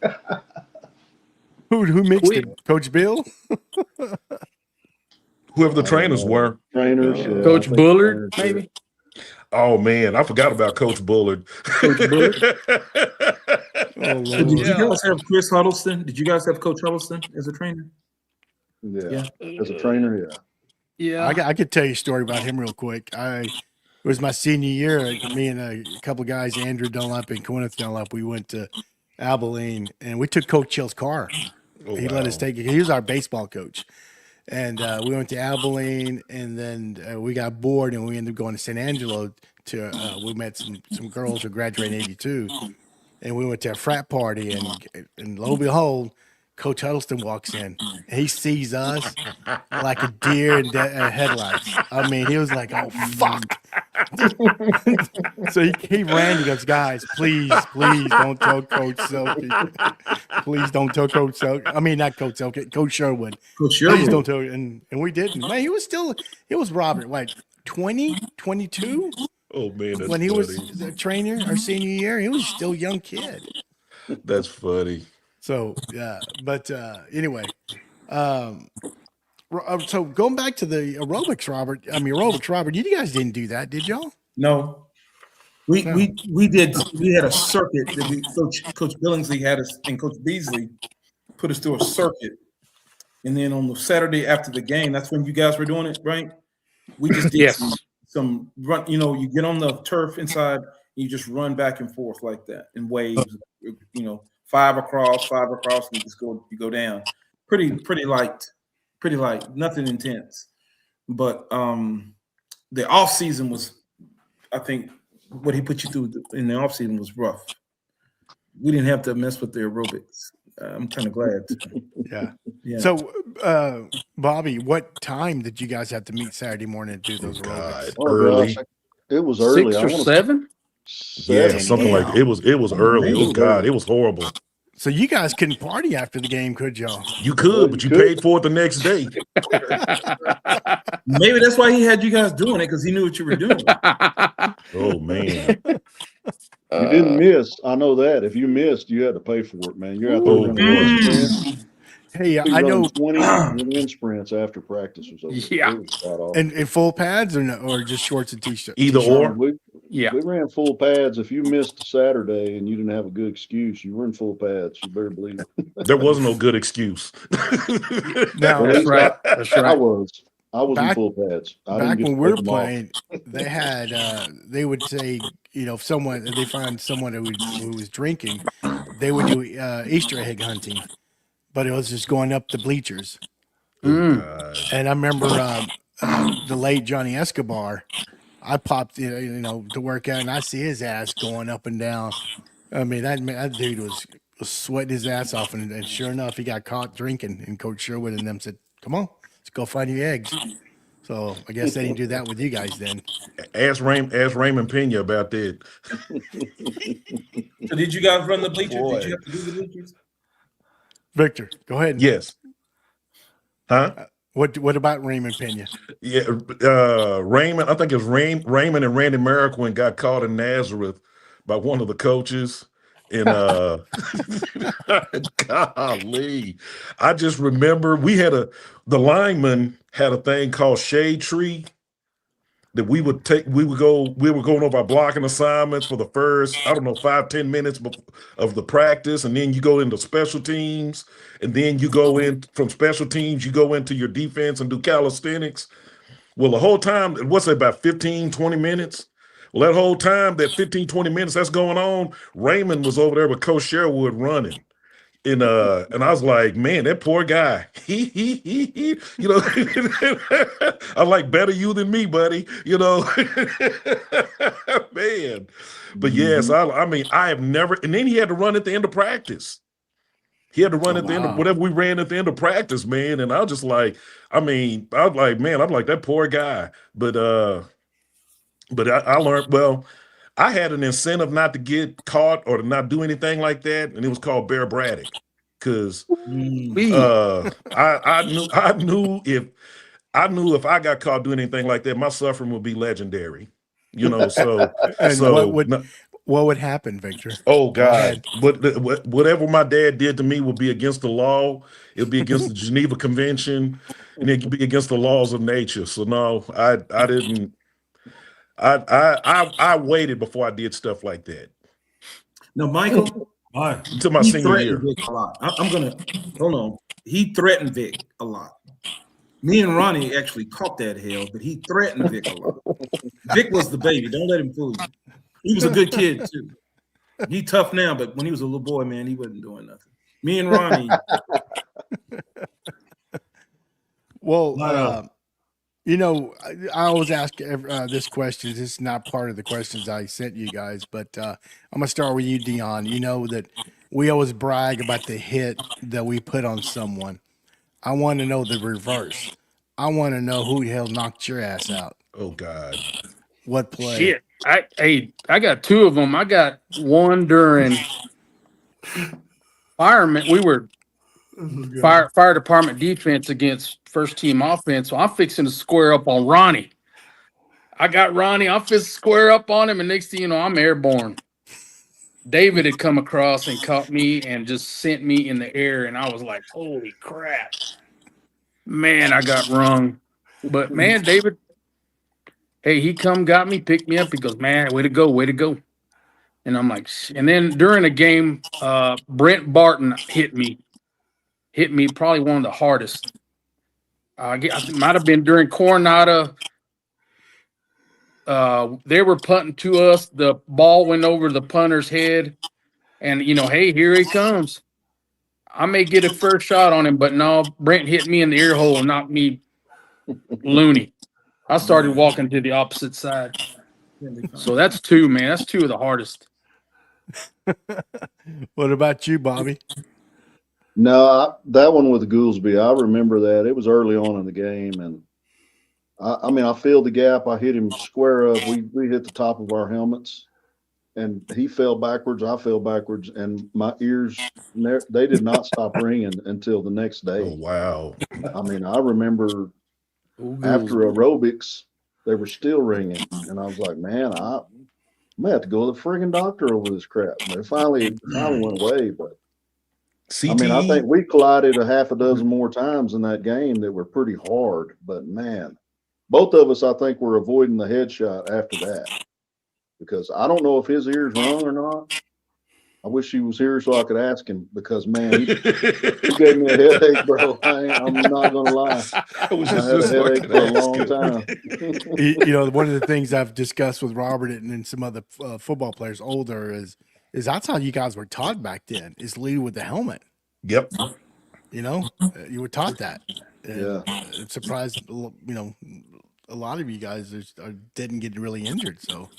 Who mixed Quick. it? Coach Bill? Whoever the trainers were. Trainers, yeah, Coach I think Bullard, trainers, maybe. Oh man, I forgot about Coach Bullard. Coach Bullard. Oh, So did Lord. you guys have Chris Huddleston? Did you guys have Coach Huddleston as a trainer? Yeah. As a trainer, yeah. I could tell you a story about him real quick. It was my senior year. Me and a couple of guys, Andrew Dunlap and Kenneth Dunlap, we went to Abilene and we took Coach Chill's car. Oh, He let us take it. He was our baseball coach. And we went to Abilene, and then we got bored, and we ended up going to San Angelo. We met some girls who graduated in '82, and we went to a frat party. And lo and behold, Coach Huddleston walks in. He sees us like a deer in headlights. I mean, he was like, "Oh fuck!" So he ran. He goes, "Guys, please don't tell Coach Selke. Please don't tell Coach Selke. I mean, not Coach Selke, Coach Sherwood. Coach Please Sherwood. don't tell." And we didn't. Man, it was Robert, like 20, 22 Oh man, that's when he funny. was the trainer our senior year. He was still a young kid. That's funny. So yeah, but anyway, so going back to the aerobics, Robert. You guys didn't do that, did y'all? No. We did. We had a circuit that Coach Billingsley had us, and Coach Beasley put us through a circuit. And then on the Saturday after the game, that's when you guys were doing it, right? We just did Yes. some run. You know, you get on the turf inside, you just run back and forth like that in waves. You know, five across, and you go down. Pretty light, nothing intense. But the off season was, I think, what he put you through in the off season was rough. We didn't have to mess with the aerobics. I'm kind of glad. Yeah. Yeah. So, Bobby, what time did you guys have to meet Saturday morning to do those aerobics? Oh, Early. gosh, it was early. 6 or 7? Yeah, something like it was early. Oh God, it was horrible. So you guys couldn't party after the game, could y'all? You could, but you paid for it the next day. Maybe that's why he had you guys doing it, because he knew what you were doing. Oh man. You didn't miss. I know that. If you missed, you had to pay for it, man. You're out there Oh, running sprint. Hey, We I know. run 20 wind sprints after practice was over. Yeah. It was about all. In full pads or just shorts and t-shirts? Either or. We Yeah. ran full pads. If you missed Saturday and you didn't have a good excuse, you were in full pads. You better believe it. There was no good excuse. Now, That's right. That's I right. was in Back- full pads. I back didn't get when to we were take them off. playing, they had they would say, if they find someone who was drinking, they would do Easter egg hunting, but it was just going up the bleachers. Mm. And I remember the late Johnny Escobar. I popped, to work out, and I see his ass going up and down. I mean, that dude was sweating his ass off, and sure enough, he got caught drinking. And Coach Sherwood and them said, "Come on, let's go find your eggs." So I guess they didn't do that with you guys then. Ask Raymond Pena about that. So did you guys run the bleachers? Boy. Did you have to do the bleachers? Victor, go ahead. Yes. Huh? What about Raymond Pena? Yeah, Raymond. I think it was Raymond and Randy Merriquin got caught in Nazareth by one of the coaches. And golly, I just remember the lineman had a thing called Shade Tree that we were going over our blocking assignments for the first, 5-10 minutes of the practice, and then you go into special teams, and then you go in from special teams, you go into your defense and do calisthenics. Well, the whole time, what's it, about 15, 20 minutes? Well, that whole time, that 15, 20 minutes that's going on, Raymond was over there with Coach Sherwood running. And I was like, man, that poor guy. I like better you than me, buddy. Man. But yes, I mean, I have never. And then he had to run at the end of practice. He had to run at the end of whatever we ran at the end of practice, man. And I was just like, man, I'm like that poor guy. But But I learned, well, I had an incentive not to get caught or to not do anything like that, and it was called Bear Braddock. Because We I knew if I got caught doing anything like that, my suffering would be legendary. So And so what would happen, Victor? oh Go God, ahead. whatever my dad did to me would be against the law. It would be against the Geneva Convention, and it could be against the laws of nature. So no, I didn't. I waited before I did stuff like that Now, Michael, Hi. until my he senior threatened year. Vic a lot. I'm gonna hold on. He threatened Vic a lot. Me and Ronnie actually caught that hell, but he threatened Vic a lot. Vic was the baby. Don't let him fool you. He was a good kid too. He tough now, but when he was a little boy, man, he wasn't doing nothing. Me and Ronnie. Well, Wow. I always ask this question. This is not part of the questions I sent you guys, but I'm going to start with you, Dion. You know that we always brag about the hit that we put on someone. I want to know the reverse. I want to know who the hell knocked your ass out. Oh God. What play? shit. I got two of them. I got one during fireman. We were This is good. fire department defense against first team offense. So I'm fixing to square up on Ronnie. I got Ronnie. I'm fixing to square up on him, and next thing you know, I'm airborne. David had come across and caught me and just sent me in the air, and I was like, "Holy crap, man!" I got rung. But man, David, hey, he come got me, picked me up. He goes, "Man, way to go, way to go." And I'm like, and then during a game, Brent Barton hit me probably one of the hardest. I think it might have been during Coronado. They were punting to us. The ball went over the punter's head, and hey, here he comes. I may get a first shot on him, but no, Brent hit me in the ear hole and knocked me loony. I started walking to the opposite side. So that's two, man. That's two of the hardest. What about you, Bobby? No, that one with the Goolsby, I remember that. It was early on in the game, and I mean, I filled the gap. I hit him square up. We hit the top of our helmets, and he fell backwards. I fell backwards, and my ears, they did not stop ringing until the next Oh day. wow. I mean, I remember Ooh, after aerobics, they were still ringing, and I was like, man, I may have to go to the friggin' doctor over this crap. And it finally went away, but I mean, I think CTE. we collided a half a dozen more times in that game that were pretty hard. But man, both of us, I think, were avoiding the headshot after that because I don't know if his ears rung or not. I wish he was here so I could ask him because man, he gave me a headache, bro. I'm not gonna lie. I was I just had a so I headache could for a ask long him. time. One of the things I've discussed with Robert and some other football players older is that's how you guys were taught back then, is lead with the helmet. Yep. You were taught that. And Yeah. It surprised, a lot of you guys didn't get really injured. So,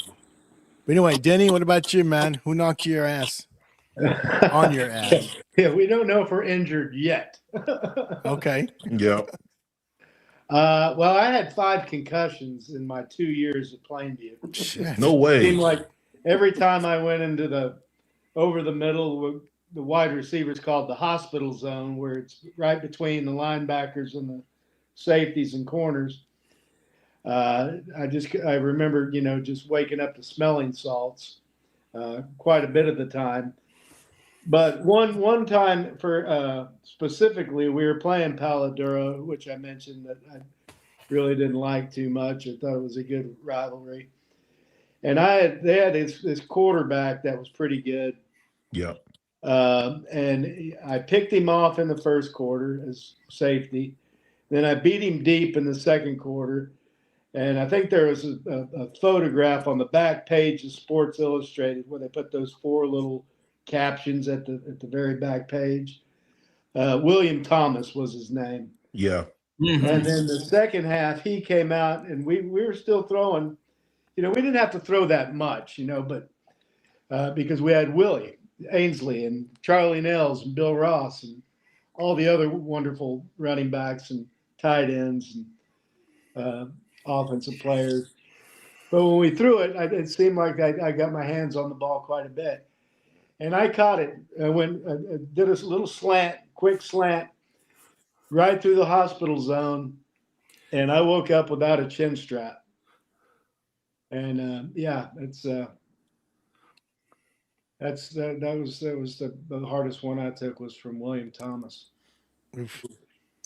but anyway, Denny, what about you, man? Who knocked your ass? On your ass. Yeah, we don't know if we're injured yet. Okay. Yep. Well, I had 5 concussions in my 2 years at Plainview. Shit. No It way. seemed like every time I went into over the middle, the wide receivers called the hospital zone, where it's right between the linebackers and the safeties and corners. I remember, just waking up to smelling salts quite a bit of the time. But one time for specifically, we were playing Paladura, which I mentioned that I really didn't like too much. I thought it was a good rivalry. And they had this quarterback that was pretty good. Yep. And I picked him off in the first quarter as safety. Then I beat him deep in the second quarter. And I think there was a photograph on the back page of Sports Illustrated where they put those 4 little captions at the very back page. William Thomas was his name. Yeah. Mm-hmm. And then the second half, he came out and we were still throwing. We didn't have to throw that much, but because we had Willie Ainsley and Charlie Nels and Bill Ross and all the other wonderful running backs and tight ends and offensive players. But when we threw it, it seemed like I got my hands on the ball quite a bit. And I caught it. I did a little slant, quick slant, right through the hospital zone. And I woke up without a chin strap. And yeah, that was the hardest one I took was from William Thomas. Oof.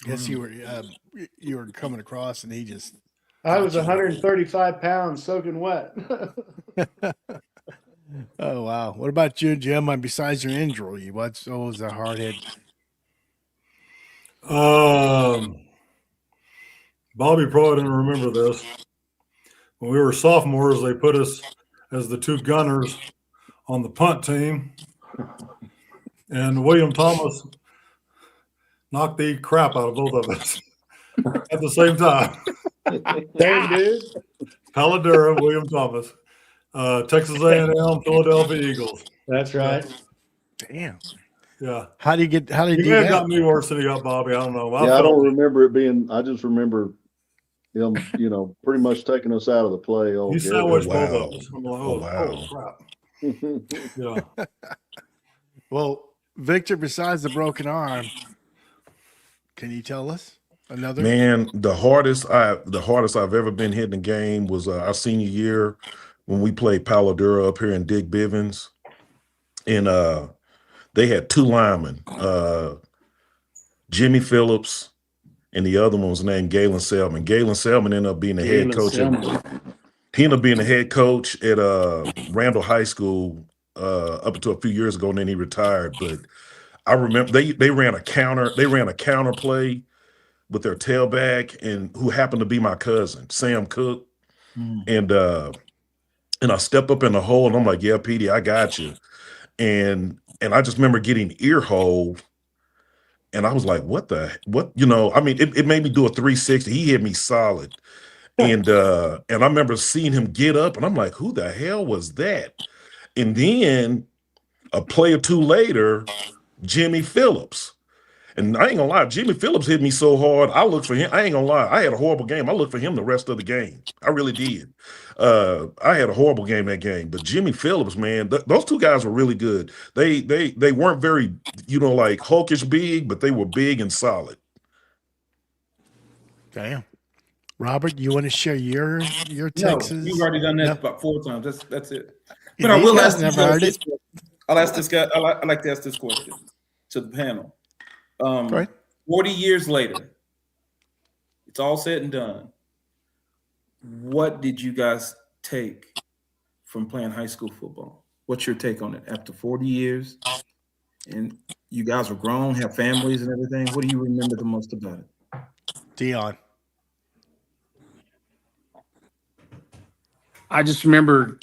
Guess you were coming across and he just. I was 135 pounds soaking wet. Oh wow! What about you, Jim? Besides your injury, what was a hard hit? Bobby probably didn't remember this. When we were sophomores, they put us as the two gunners on the punt team, and William Thomas knocked the crap out of both of us at the same time. Same dude. Paladura, William Thomas, Texas A&M, Philadelphia Eagles. That's right. Damn. Yeah. How do you do He may have that? got me worse than he got Bobby. I don't know. I don't remember it being. I just remember him, pretty much taking us out of the play. He sandwiched both wow. of us. I'm like, Oh, wow. oh crap. Yeah. Well, Victor, besides the broken arm, can you tell us another? Man, the hardest I've ever been hit in a game was our senior year when we played Paladura up here in Dick Bivens, and they had two linemen, Jimmy Phillips, and the other one was named Galen Selman. Galen Selman ended up being the head coach. He ended up being the head coach at Randall High School up until a few years ago, and then he retired. But I remember they ran a counter play with their tailback, and who happened to be my cousin, Sam Cook. And I stepped up in the hole, and I'm like, "Yeah, Petey, I got you." And I just remember getting ear hole, and I was like, what? I mean, it made me do a 360. He hit me solid. And I remember seeing him get up, and I'm like, who the hell was that? And then a play or two later, Jimmy Phillips. And I ain't gonna lie, Jimmy Phillips hit me so hard. I looked for him. I ain't gonna lie, I had a horrible game. I looked for him the rest of the game. I really did. I had a horrible game that game. But Jimmy Phillips, man, those two guys were really good. They weren't very, like hulkish big, but they were big and solid. Damn. Robert, you want to share your No, Texas? you've already done that No? about 4 times. That's it. Yeah, But I these will guys ask never heard it. I'll ask this guy. I like to ask this question to the panel. Right. 40 years later, it's all said and done. What did you guys take from playing high school football? What's your take on it after 40 years? And you guys are grown, have families and everything. What do you remember the most about it? Dion. I just remember,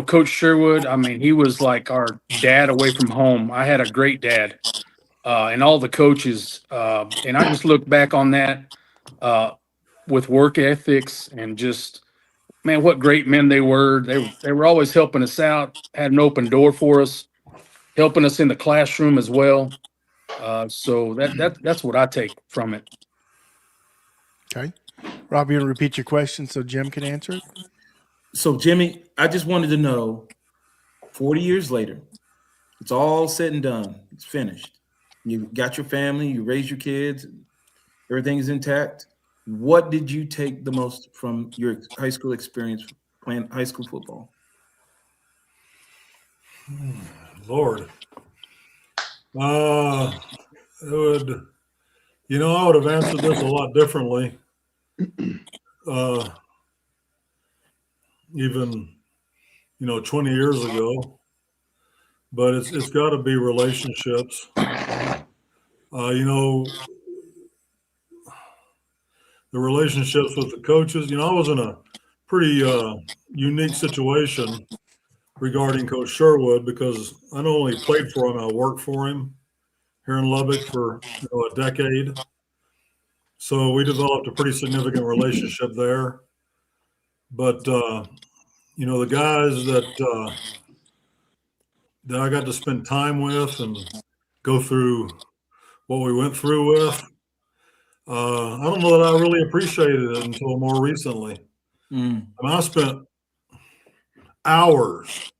Coach Sherwood. I mean, he was like our dad away from home. I had a great dad, and all the coaches. And I just look back on that with work ethics and just, man, what great men they were. They were always helping us out, had an open door for us, helping us in the classroom as well. So that's what I take from it. Okay. Rob, you want to repeat your question so Jim can answer it? So, Jimmy, I just wanted to know, 40 years later, it's all said and done. It's finished. You got your family, you raised your kids, everything's intact. What did you take the most from your high school experience playing high school football? Lord. I would have answered this a lot differently. Even 20 years ago, but it's got to be relationships. The relationships with the coaches. I was in a pretty unique situation regarding Coach Sherwood because I not only played for him, I worked for him here in Lubbock for a decade. So we developed a pretty significant relationship there. But the guys that I got to spend time with and go through what we went through with, I don't know that I really appreciated it until more recently. Mm. I mean, I spent hours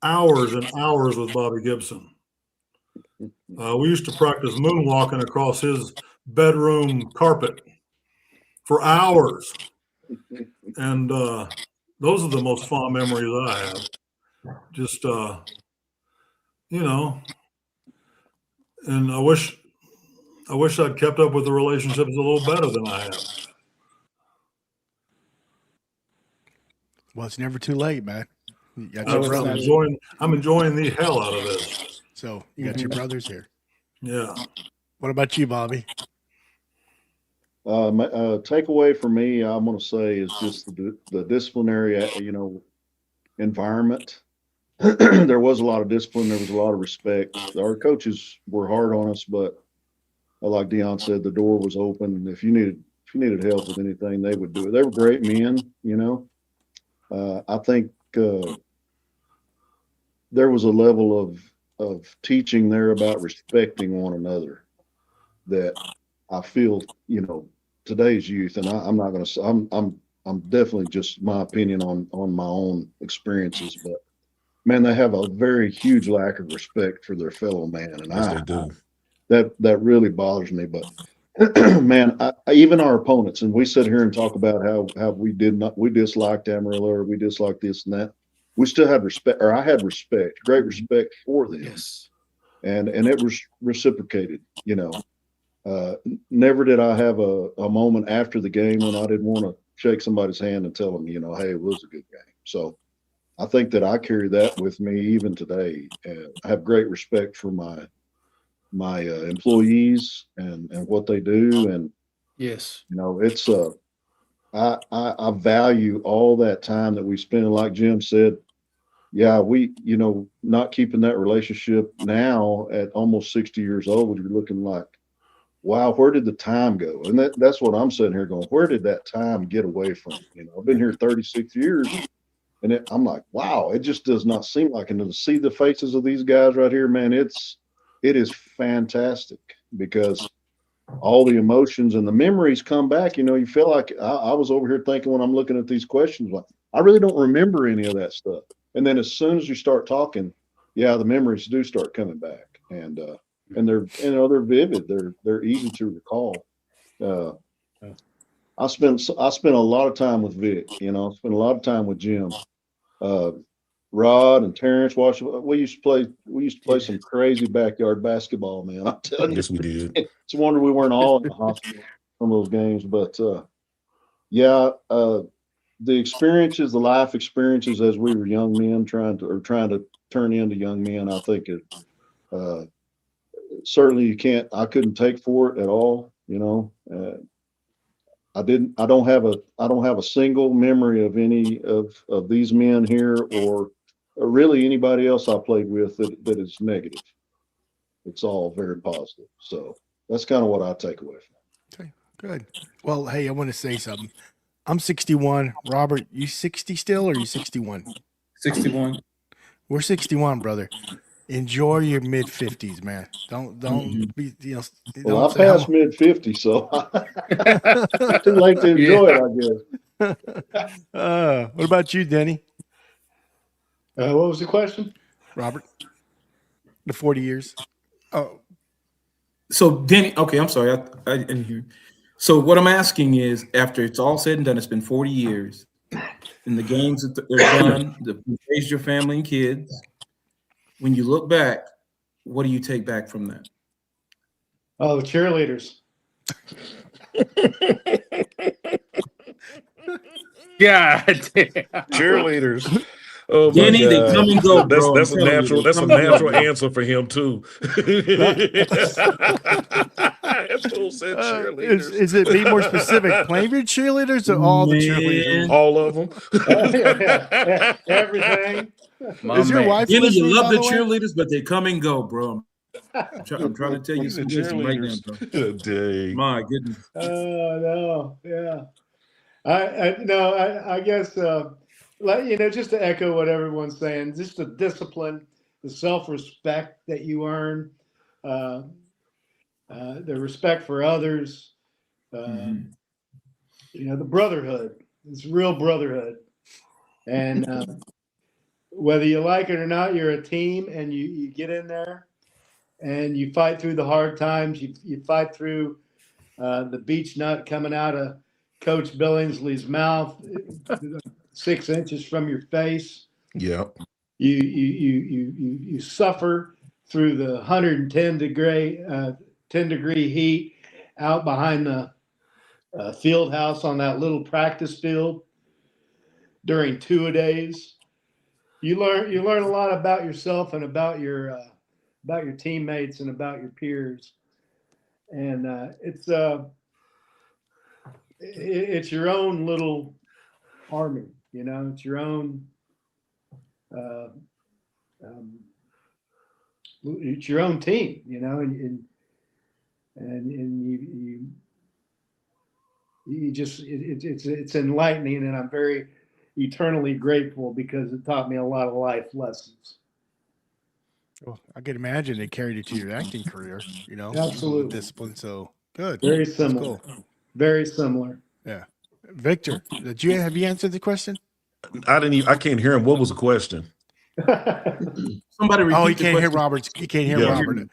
and hours with Bobby Gibson. We used to practice moonwalking across his bedroom carpet for hours. And those are the most fond memories I have. Just, you know, and I wish I'd kept up with the relationships a little better than I have. Well, it's never too late, man. You got No, your it's brothers. not. I'm enjoying the hell out of this. So you got your brothers here. Yeah. What about you, Bobby? My takeaway for me, I'm going to say, is just the disciplinary, environment. There was a lot of discipline. There was a lot of respect. Our coaches were hard on us, but like Dion said, the door was open. If you needed help with anything, they would do it. They were great men, I think there was a level of teaching there about respecting one another that I feel, today's youth, and I'm not going to say, I'm definitely just my opinion on my own experiences, but man, they have a very huge lack of respect for their fellow man, and Yes, they do. that really bothers me. But man, even our opponents, and we sit here and talk about how we disliked Amarillo, or we disliked this and that. We still had respect, or I had respect, great respect for them. Yes. And it was reciprocated, Never did I have a moment after the game when I didn't want to shake somebody's hand and tell them, hey, it was a good game. So I think that I carry that with me even today. And I have great respect for my employees and what they do. And, Yes. it's I value all that time that we spend. And like Jim said, yeah, we, not keeping that relationship now at almost 60 years old, you're looking like, wow, where did the time go? And that's what I'm sitting here going, where did that time get away from? I've been here 36 years, and I'm like, wow, it just does not seem like it. And to see the faces of these guys right here, man, it is fantastic, because all the emotions and the memories come back. You feel like I was over here thinking, when I'm looking at these questions, like, I really don't remember any of that stuff. And then as soon as you start talking, yeah, the memories do start coming back, and they're vivid. They're easy to recall. I spent a lot of time with Vic. I spent a lot of time with Jim, Rod, and Terrence. We used to play some crazy backyard basketball, man. I'm telling you, Yes, we did. it's a wonder we weren't all in the hospital from those games. But yeah. The experiences, the life experiences as we were young men trying to turn into young men, I think certainly I couldn't take for it at all. I don't have a single memory of any of these men here, or really anybody else I played with that is negative. It's all very positive. So that's kind of what I take away from it. Okay, good. Well, hey, I want to say something. I'm 61. Robert, you 60 still, or you 61? 61. We're 61, brother. Enjoy your mid 50s, man. Don't be, Well, don't I say how passed mid 50, so too late to enjoy it, I guess. what about you, Denny? What was the question? Robert? The 40 years. Oh, So Denny, okay, I'm sorry, I didn't hear. So what I'm asking is, after it's all said and done, it's been 40 years, and the games that they're done, you raised your family and kids. When you look back, what do you take back from that? Oh, the cheerleaders. Yeah. Cheerleaders. Oh my Denny, they God. come and go, bro. That's I'm a telling you, natural. they That's a come and go, natural bro. answer for him too. Fool said cheerleaders. is it be more specific? Plainview cheerleaders or all the cheerleaders? Man. All of them. Yeah, everything. My Is your man. wife Denny, you listening, love by the the way? cheerleaders, but they come and go, bro. I'm trying to tell you He's the some wisdom right now, cheerleaders. bro. Dang. My goodness. Oh no, yeah. I guess just to echo what everyone's saying, just the discipline, the self-respect that you earn, the respect for others, Mhm. the brotherhood It's real brotherhood. And whether you like it or not, you're a team, and you get in there and you fight through the hard times. You fight through the beech nut coming out of Coach Billingsley's mouth, 6 inches from your face. Yeah. You suffer through the 10 degree heat out behind the field house on that little practice field during 2-a-days. You learn a lot about yourself and about your teammates and about your peers, and it's your own little army. It's your own. It's your own team, and you just it's enlightening, and I'm very eternally grateful because it taught me a lot of life lessons. Well, I could imagine it carried you to your acting career, Absolutely. discipline. So good. Very That's similar. cool. Very similar. Yeah. Victor, have you answered the question? I can't hear him. What was the question? Somebody repeat Oh, you the can't hear question. Robert's. You can't hear Yeah. Robert.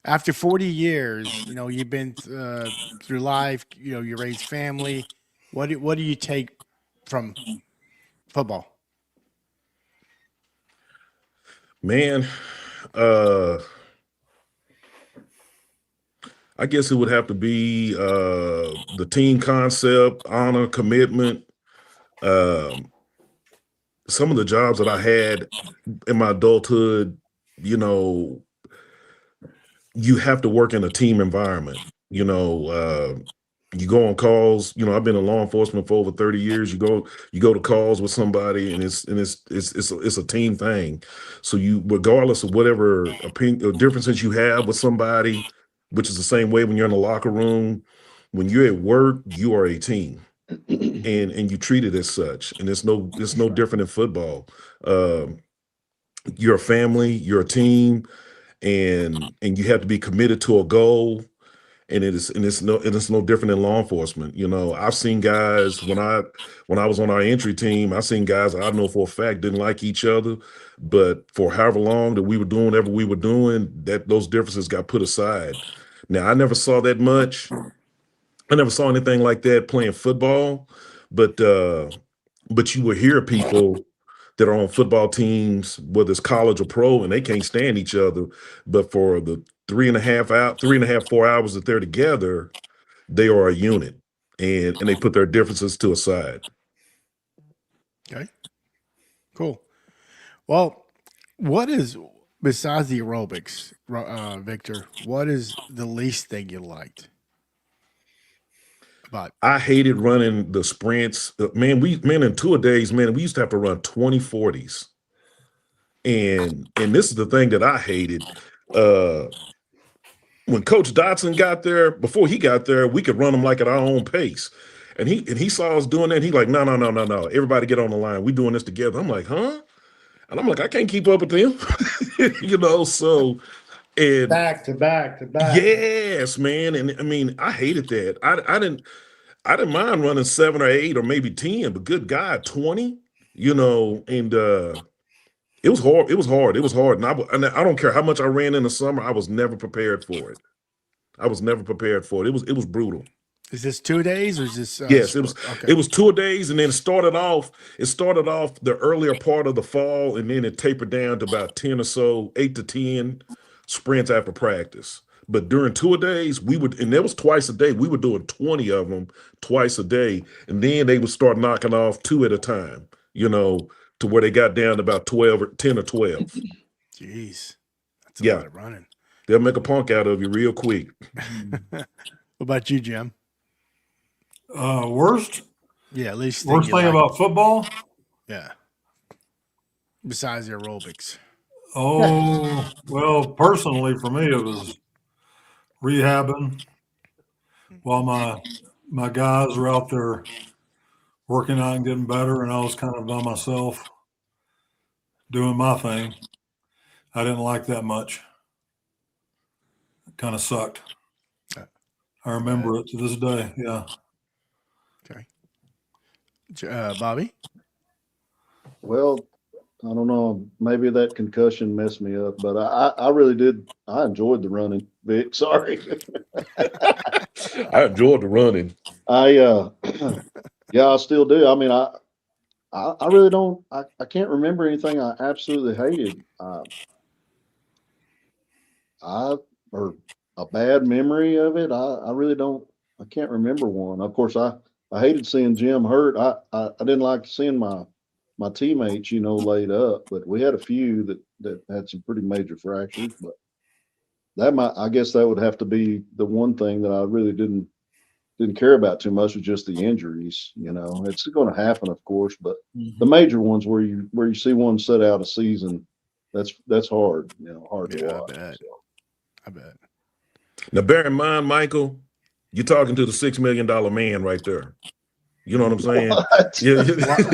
After 40 years, you've been through life. You raised family. What do you take from football? Man, I guess it would have to be the team concept, honor, commitment. Some of the jobs that I had in my adulthood, you have to work in a team environment. You go on calls. I've been in law enforcement for over 30 years. You go to calls with somebody, and it's a team thing. So regardless of whatever opinion or differences you have with somebody, which is the same way when you're in the locker room, when you're at work, you are a team, and you treat it as such. And it's no different in football. You're a family, you're a team, and you have to be committed to a goal. And it's no different in law enforcement. I've seen guys when I was on our entry team, I seen guys I know for a fact didn't like each other, but for however long that we were doing whatever we were doing, that those differences got put aside. Now, I never saw that much. I never saw anything like that playing football, but you will hear people that are on football teams, whether it's college or pro, and they can't stand each other. But for the 3.5, 4 hours that they're together, they are a unit, and they put their differences to a side. Okay. Cool. Well, what is, besides the aerobics, Victor, what is the least thing you liked about? I hated running the sprints. Man, in 2-a-days, man, we used to have to run 20 40s. And this is the thing that I hated. When Coach Dotson got there, before he got there, we could run them like at our own pace. And he saw us doing that. And he like, no. Everybody get on the line. We doing this together. I'm like, huh? And I'm like, I can't keep up with them. So and Back to back to back. yes, man. And I mean, I hated that. I didn't mind running 7 or 8 or maybe 10, but good God, 20, and it was hard. It was hard. And I don't care how much I ran in the summer. I was never prepared for it. It was brutal. Is this 2 days or is this? Yes, it was. Okay. It was 2-a-days, and then it started off the earlier part of the fall, and then it tapered down to about 10 or so, 8 to 10 sprints after practice. But during 2-a-days, and that was twice a day. We were doing 20 of them twice a day, and then they would start knocking off 2 at a time. To where they got down to about 10 or 12. Jeez, that's a lot of running. They'll make a punk out of you real quick. What about you, Jim? Worst? Yeah, at least Worst thing about football? Yeah. Besides the aerobics. Oh, well, personally for me, it was rehabbing while my guys were out there working out and getting better, and I was kind of by myself doing my thing. I didn't like that much. It kind of sucked. I remember it to this day. Yeah. Okay. Bobby? Well, I don't know. Maybe that concussion messed me up, but I really did. I enjoyed the running, Vic. Sorry. I enjoyed the running. Yeah, I still do. I mean, I really don't. I can't remember anything I absolutely hated. Or a bad memory of it. I really don't. I can't remember one. Of course, I hated seeing Jim hurt. I didn't like seeing my teammates, laid up. But we had a few that had some pretty major fractures. But I guess that would have to be the one thing that I really didn't care about too much, was just the injuries. It's going to happen, of course, but the major ones where you see one set out a season, that's hard. Hard to watch. I bet. Now, bear in mind, Michael, you're talking to the $6 million man right there. You know what I'm saying? What? Yeah.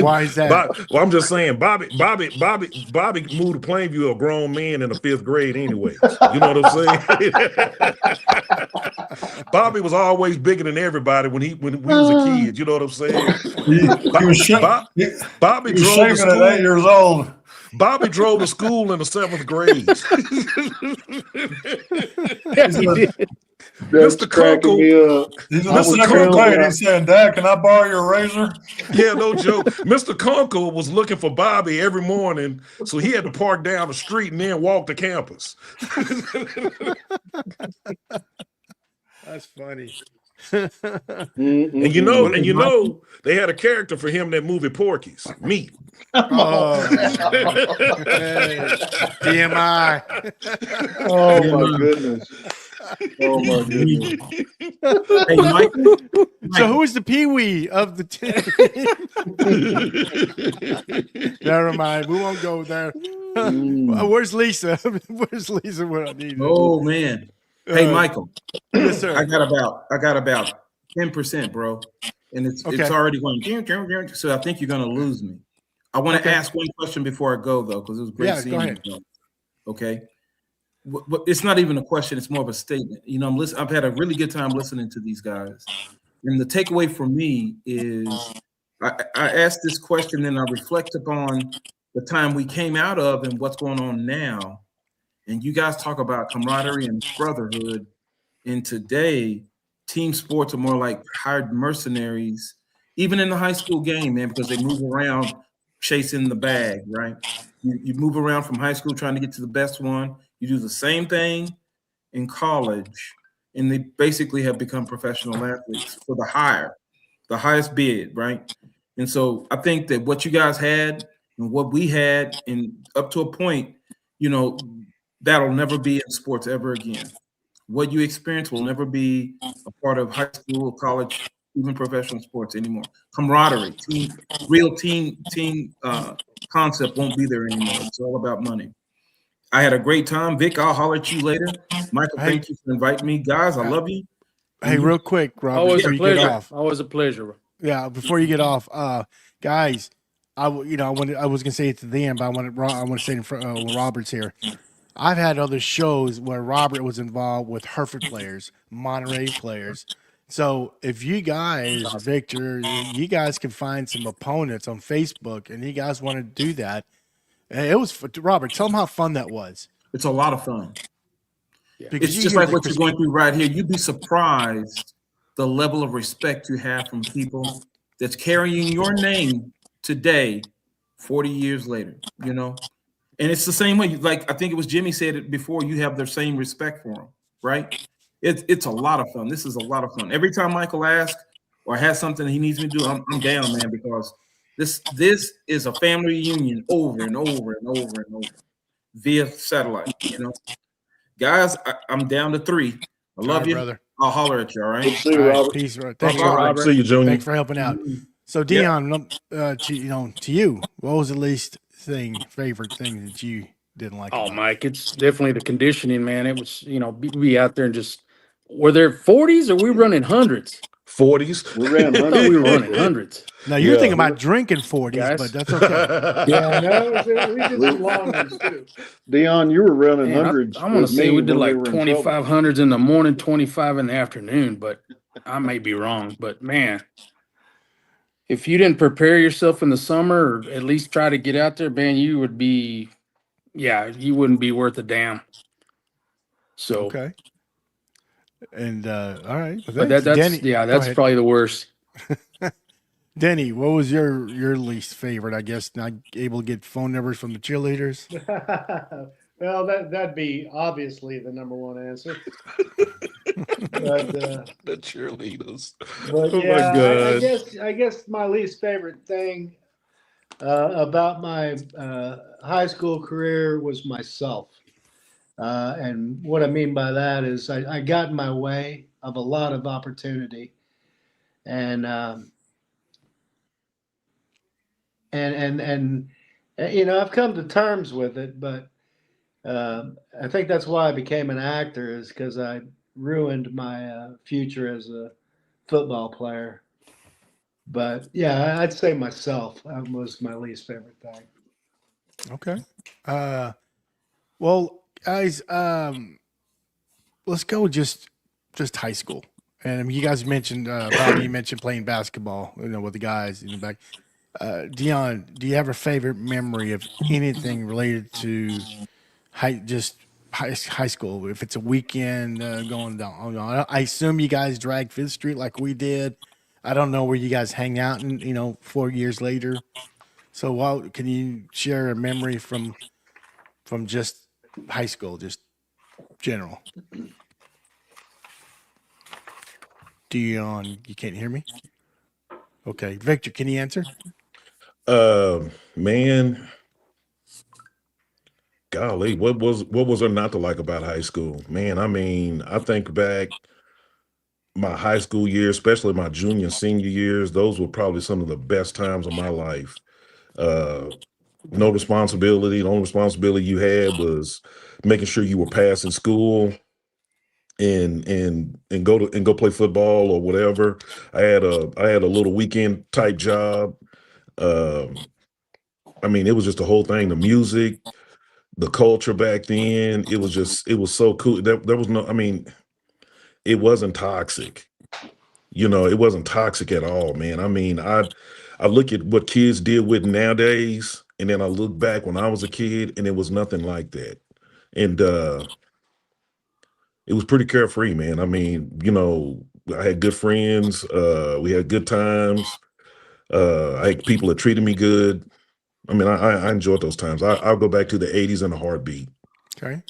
Why is that? Well, I'm just saying, Bobby moved to Plainview, a grown man in the 5th grade anyway. You know what I'm saying? Bobby was always bigger than everybody when we was a kid. You know what I'm saying? Bobby drove to school at 8 years old. Bobby drove to school in the 7th grade. Mr. Knuckle. He's in the 2nd grade. He's saying, "Dad, can I borrow your razor?" Yeah, no joke. Mr. Knuckle was looking for Bobby every morning, so he had to park down the street and then walk to campus. That's funny. And you know, they had a character for him in that movie Porky's, Meat. Oh, TMI. Oh my goodness. Oh my goodness. Hey, Michael. So who is the Pee-wee of the team? Never mind. We won't go there. Where's Lisa? Where's Lisa? What I need? Oh man. Hey, Michael. Yes, sir. I got about 10%, bro, and it's already going. So I think you're going to lose me. I want to ask one question before I go, though, because it was great seeing you. Okay. It's not even a question; it's more of a statement. I've had a really good time listening to these guys, and the takeaway for me is I asked this question and I reflect upon the time we came out of and what's going on now. And you guys talk about camaraderie and brotherhood, and today team sports are more like hired mercenaries, even in the high school game, man, because they move around chasing the bag, right? You move around from high school trying to get to the best one. You do the same thing in college, and they basically have become professional athletes for the highest bid, right? And so I think that what you guys had and what we had, and up to a point, that'll never be in sports ever again. What you experience will never be a part of high school, college, even professional sports anymore. Camaraderie, real team concept won't be there anymore. It's all about money. I had a great time. Vic, I'll holler at you later. Michael, thank you for inviting me. Guys, I love you. Hey, real quick, Robert, always before a you pleasure. get off. Always a pleasure. Yeah, before you get off, guys, I was gonna say it to them, but I want to say it in front when Robert's here. I've had other shows where Robert was involved with Hereford players, Monterey players. So if you guys, Victor, you guys can find some opponents on Facebook, and you guys want to do that, it was Robert. Tell them how fun that was. It's a lot of fun. Because it's just like what you're going through right here. You'd be surprised the level of respect you have from people that's carrying your name today, 40 years later, And it's the same way, like I think it was Jimmy said it before, you have the same respect for them, right? It's a lot of fun. This is a lot of fun. Every time Michael asks or has something he needs me to do, I'm down, man, because this is a family reunion over and over and over and over via satellite, Guys, I'm down to 3. I love you, brother. I'll holler at you, all right? See you, Robert. Peace, thanks, Robert. See you, Junior. Thanks for helping out. So, Dion, to you, what was the least favorite thing that you didn't like? Oh, Mike, it's definitely the conditioning, man. It was, be out there and just, were there 40s or we running hundreds? 40s. We ran I thought we were running hundreds. Now you're thinking about drinking 40s, guys, but that's okay. Yeah, no, we did some long ones too. Dion, you were running hundreds. I want to say we did like 2,500s in the morning, 25 in the afternoon, but I may be wrong. But man, if you didn't prepare yourself in the summer or at least try to get out there, man, you would be, yeah, you wouldn't be worth a damn. So, Okay. And all right. Well, but thanks. that's Denny. yeah, Go that's ahead. probably the worst. Denny, what was your least favorite? I guess not able to get phone numbers from the cheerleaders. Well, that'd be obviously the number one answer. But The cheerleaders. but Oh yeah, my God. I guess my least favorite thing about my high school career was myself. And what I mean by that is I got in my way of a lot of opportunity, and and you know, I've come to terms with it, but I think that's why I became an actor, is because I ruined my future as a football player. But yeah, I'd say myself was my least favorite thing. Okay. Well, guys, let's go just high school. And you guys mentioned Bobby, you mentioned playing basketball, you know, with the guys in the back. Dion, do you have a favorite memory of anything related to high school? If it's a weekend going down, I assume you guys drag Fifth Street like we did. I don't know where you guys hang out, and 4 years later. So, can you share a memory from just high school, just general? Dion, you can't hear me? Okay. Victor, can you answer? Man, golly, what was there not to like about high school? Man, I mean, I think back my high school years, especially my junior and senior years, those were probably some of the best times of my life. No responsibility. The only responsibility you had was making sure you were passing school and go play football or whatever. I had a little weekend type job. I mean, it was just the whole thing, the music, the culture back then. It was so cool. There was no, I mean, it wasn't toxic. It wasn't toxic at all, man. I mean, I look at what kids deal with nowadays, and then I look back when I was a kid, and it was nothing like that. And it was pretty carefree, man. I mean, I had good friends. We had good times. I had people that treated me good. I mean, I enjoyed those times. I'll go back to the 80s in a heartbeat. Okay.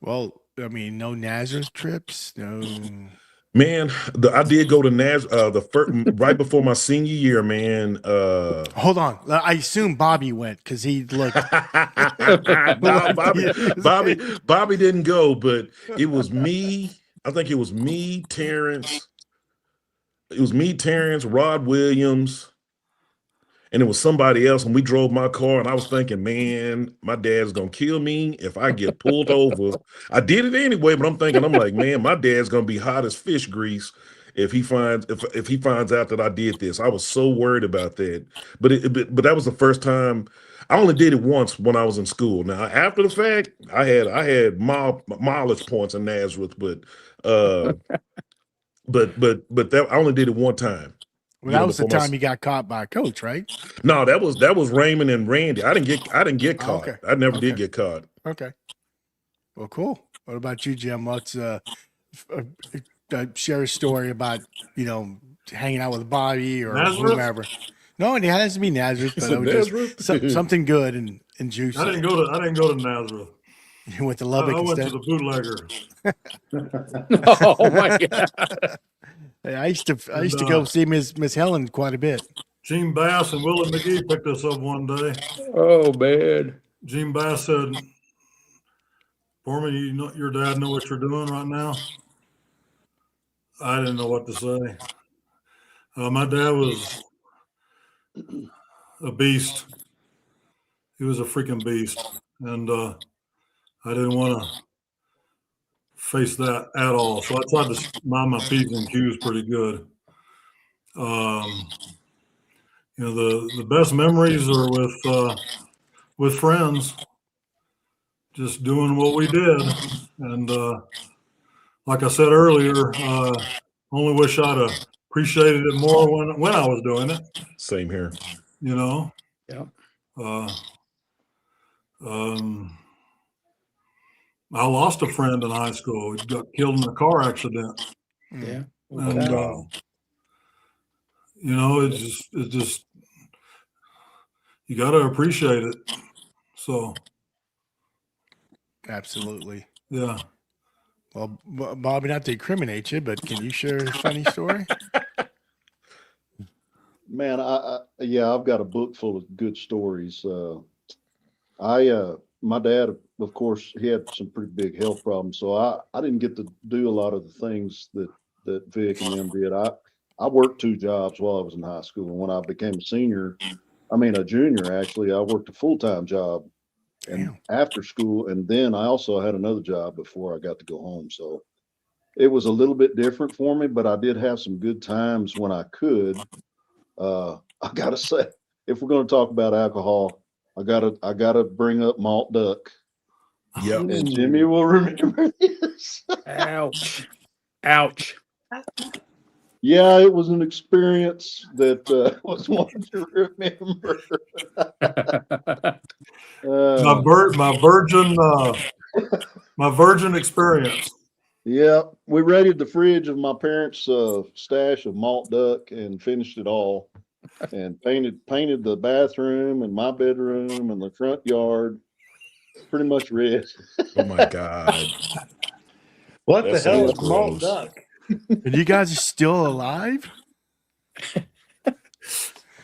Well, I mean, no Nazareth trips, no. Man, I did go to the first right before my senior year, man. Hold on. I assume Bobby went because he looked. No, Bobby didn't go, but it was me. I think it was me, Terrence. It was me, Terrence, Rod Williams, and it was somebody else. And we drove my car, and I was thinking, man, my dad's gonna kill me if I get pulled over. I did it anyway, but I'm like, man, my dad's gonna be hot as fish grease if he finds out that I did this. I was so worried about that. But that was the first time. I only did it once when I was in school. Now after the fact, I had mileage points in Nazareth, but that I only did it one time. Well, that was the time you got caught by a coach, right? No, that was Raymond and Randy. I didn't get Oh, caught. okay. I never did Okay. get caught. Okay. Well, cool. What about you, Jim? Let's share a story about hanging out with Bobby or Nazareth? whomever. No, it has to be Nazareth, but So it was just Nazareth? something good and juicy. I didn't go to Nazareth. You went to I Lubbock went to instead. the bootlegger. Oh my God. Hey, I used to go see Miss Helen quite a bit. Gene Bass and Willie McGee picked us up one day. Oh man. Gene Bass said, "Foreman, your dad know what you're doing right now?" I didn't know what to say. My dad was a beast. He was a freaking beast, and I didn't want to face that at all. So I tried to mind my P's and Q's pretty good. The best memories are with friends, just doing what we did. And like I said earlier, only wish I'd have appreciated it more when I was doing it. Same here. You know. Yeah. I lost a friend in high school. He got killed in a car accident. Yeah. And Wow. you know, it's just you got to appreciate it. So Absolutely. yeah. Well, Bobby, not to incriminate you, but can you share a funny story? Man, I've got a book full of good stories. My dad, of course, he had some pretty big health problems, so I didn't get to do a lot of the things that Vic and them did. I worked 2 jobs while I was in high school, and when I became a junior actually, I worked a full-time job and Damn. after school, and then I also had another job before I got to go home. So it was a little bit different for me, but I did have some good times when I could. I gotta say, if we're going to talk about alcohol, I gotta bring up malt duck, Yep. and Jimmy will remember this. Ouch. Ouch. Yeah, it was an experience that was one to remember. My virgin experience. Yeah, we raided the fridge of my parents' stash of malt duck and finished it all, and painted the bathroom and my bedroom and the front yard pretty much red. Oh my God. What That the hell sounds is malt gross. duck? And you guys are still alive?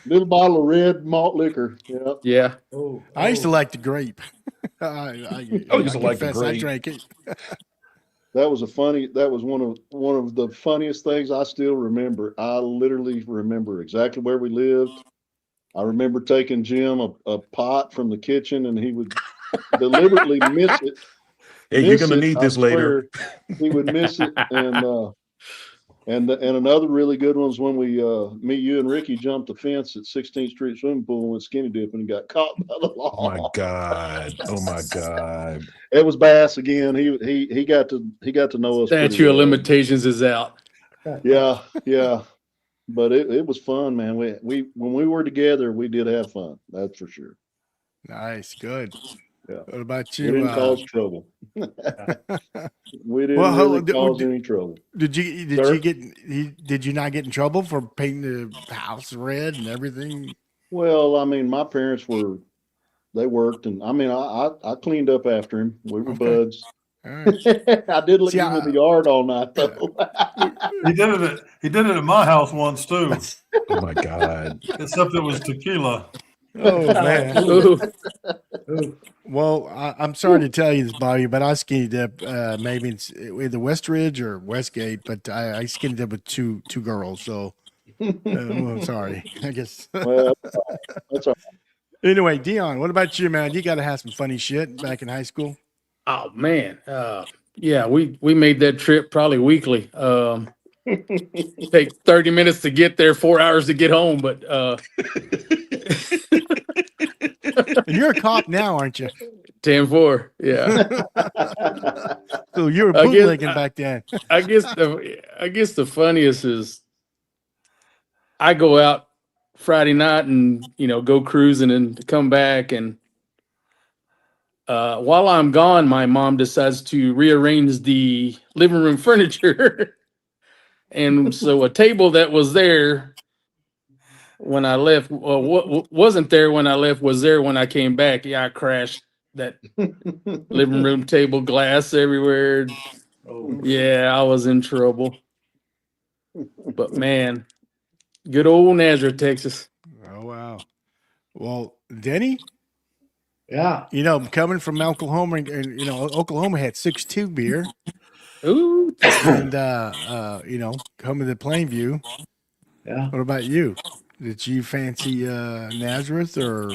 Little bottle of red malt liquor. Yeah. Yeah. Oh, I used to like the grape. I used to like the confess I grape. drank it. That was one of the funniest things I still remember. I literally remember exactly where we lived. I remember taking Jim a pot from the kitchen, and he would deliberately miss it. Hey, you're gonna need I this later. swear, he would miss it. And another really good one was when me, you, and Ricky jumped the fence at 16th Street swimming pool and went skinny dipping and got caught by the law. Oh my God. Oh my God. It was Bass again. He got to know us pretty Statute of well. limitations is out. Yeah, yeah. But it was fun, man. We when we were together, we did have fun. That's for sure. Nice, good. Yeah. What about We you? didn't cause trouble. We didn't Well, really cause any trouble. did Sir? you not get in trouble for painting the house red and everything? Well, I mean, my parents they worked, and I mean, I cleaned up after him. We were Okay. buds. All right. I did leave See, him in the yard all night though. He did it at my house once too, Oh my God. except it was tequila. Oh man. Ooh. Well, I'm sorry to tell you this, Bobby, but I skinny dip. Maybe it's either Westridge or Westgate, but I skinny dip with two girls. So, well, sorry. I guess. Well, that's all right. Anyway, Dion, what about you, man? You got to have some funny shit back in high school. Oh man. Yeah, we made that trip probably weekly. Take 30 minutes to get there, 4 hours to get home, but And you're a cop now, aren't you? 10-4. Yeah. So you were I guess- bootlegging back then. I guess the funniest is I go out Friday night and go cruising and come back, and while I'm gone, my mom decides to rearrange the living room furniture. And so a table that was there when I left, well, what wasn't there when I left was there when I came back. Yeah, I crashed that living room table, glass everywhere. Yeah, I was in trouble. But man, good old Nazareth, Texas. Oh wow. Well, Denny, yeah. coming from Oklahoma, and Oklahoma had 6-2 beer, Ooh, and coming to Plainview. Yeah. What about you? Did you fancy Nazareth or?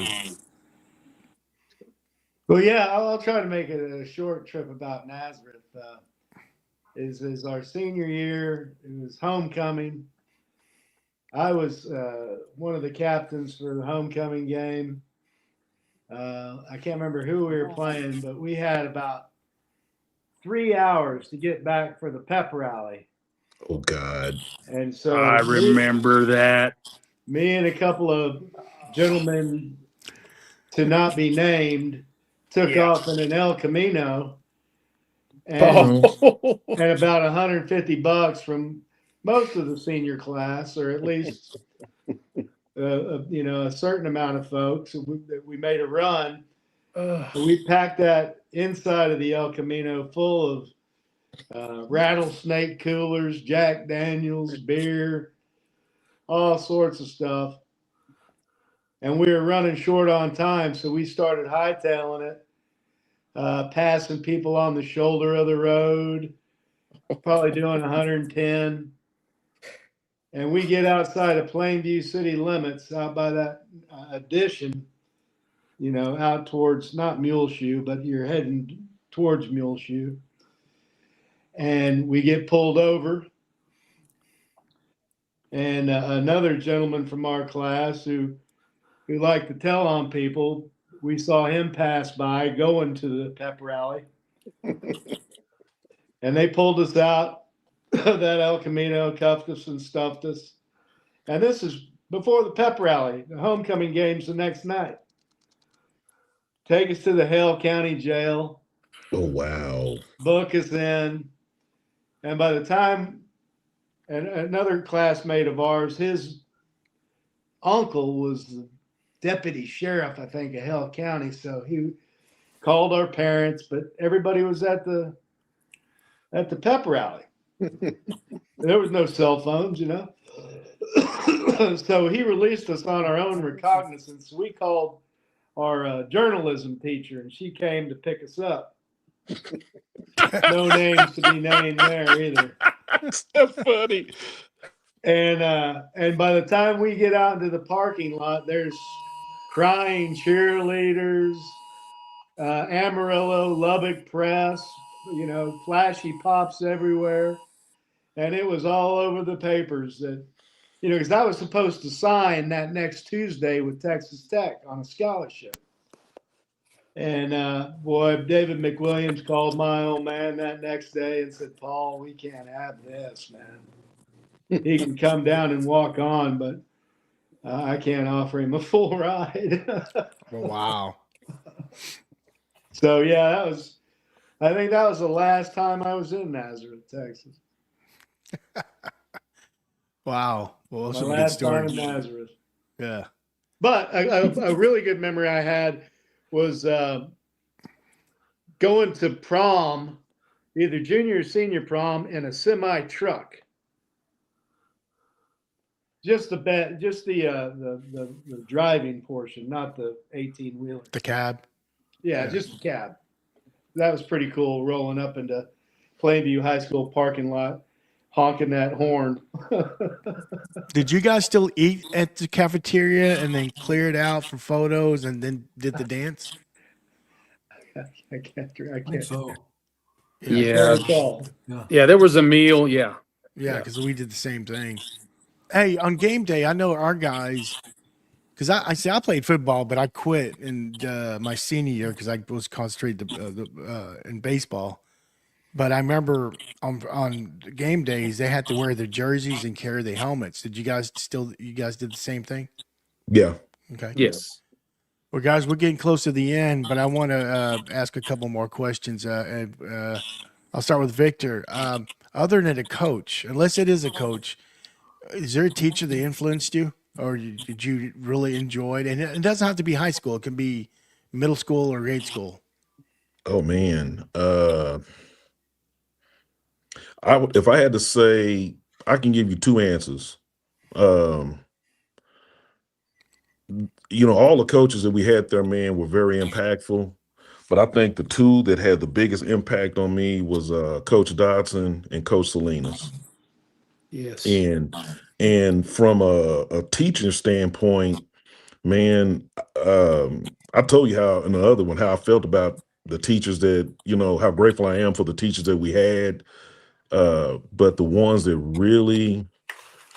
Well, yeah, I'll try to make it a short trip about Nazareth. Is our senior year. It was homecoming. I was one of the captains for the homecoming game. I can't remember who we were playing, but we had about 3 hours to get back for the pep rally. Oh God. And so I remember that. me and a couple of gentlemen to not be named took Yeah. off in an El Camino, and Oh. and about $150 from most of the senior class, or at least a certain amount of folks. We made a run. We packed that inside of the El Camino full of rattlesnake coolers, Jack Daniels, beer, all sorts of stuff. And we were running short on time, so we started hightailing it, passing people on the shoulder of the road, probably doing 110. And we get outside of Plainview city limits, out by that addition, out towards not Muleshoe, but you're heading towards Muleshoe. And we get pulled over. And another gentleman from our class who liked to tell on people, we saw him pass by going to the pep rally. And they pulled us out of that El Camino, cuffed us and stuffed us. And this is before the pep rally, the homecoming game's the next night. Take us to the Hale County Jail, Oh wow. book us in. And by the time, and another classmate of ours, his uncle was the deputy sheriff, I think, of Hale County. So he called our parents, but everybody was at the pep rally. There was no cell phones, So he released us on our own recognizance. We called our journalism teacher, and she came to pick us up. No names to be named there either. That's funny. And by the time we get out into the parking lot, there's crying cheerleaders, Amarillo, Lubbock press, flashy pops everywhere. And it was all over the papers that, because I was supposed to sign that next Tuesday with Texas Tech on a scholarship. And boy, David McWilliams called my old man that next day and said, Paul, we can't have this, man. He can come down and walk on, but I can't offer him a full ride. Wow. So yeah, I think that was the last time I was in Nazareth, Texas. Wow. Well, My some good last time stories. in Nazareth. Yeah. But a really good memory I had was going to prom, either junior or senior prom, in a semi truck. Just the driving portion, not the 18-wheeler. The cab. Yeah, just the cab. That was pretty cool, rolling up into Plainview High School parking lot, honking that horn. Did you guys still eat at the cafeteria and then clear it out for photos and then did the dance? I can't. I think so. Yeah. Recall. Yeah, there was a meal. Yeah. Yeah, because we did the same thing. Hey, on game day, I know our guys, because I played football, but I quit in my senior year because I was concentrated in baseball. But I remember on game days, they had to wear their jerseys and carry their helmets. Did you guys did the same thing? Yeah. Okay. Yes. Well, guys, we're getting close to the end, but I want to ask a couple more questions. I'll start with Victor. Other than a coach, unless it is a coach, is there a teacher that influenced you, or did you really enjoy it? And it doesn't have to be high school; it can be middle school or grade school. Oh man. If I had to say, I can give you two answers. All the coaches that we had there, man, were very impactful. But I think the two that had the biggest impact on me was Coach Dodson and Coach Salinas. Yes. And from a teaching standpoint, man, I told you how in the other one how I felt about the teachers that, how grateful I am for the teachers that we had. But the ones that really,